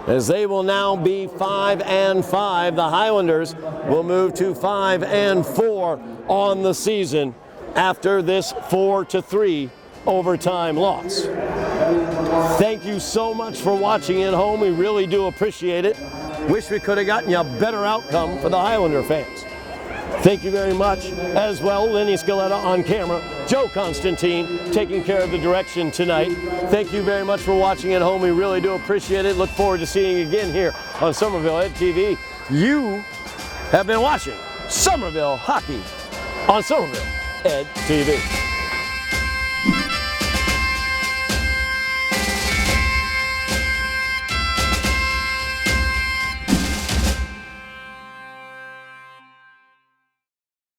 as they will now be 5-5. The Highlanders will move to 5-4 on the season after this 4-3 overtime loss. Thank you so much for watching at home. We really do appreciate it. Wish we could have gotten you a better outcome for the Highlander fans. Thank you very much. As well, Lenny Scaletta on camera, Joe Constantine taking care of the direction tonight. Thank you very much for watching at home. We really do appreciate it. Look forward to seeing you again here on Somerville Ed TV. You have been watching Somerville Hockey on Somerville Ed TV.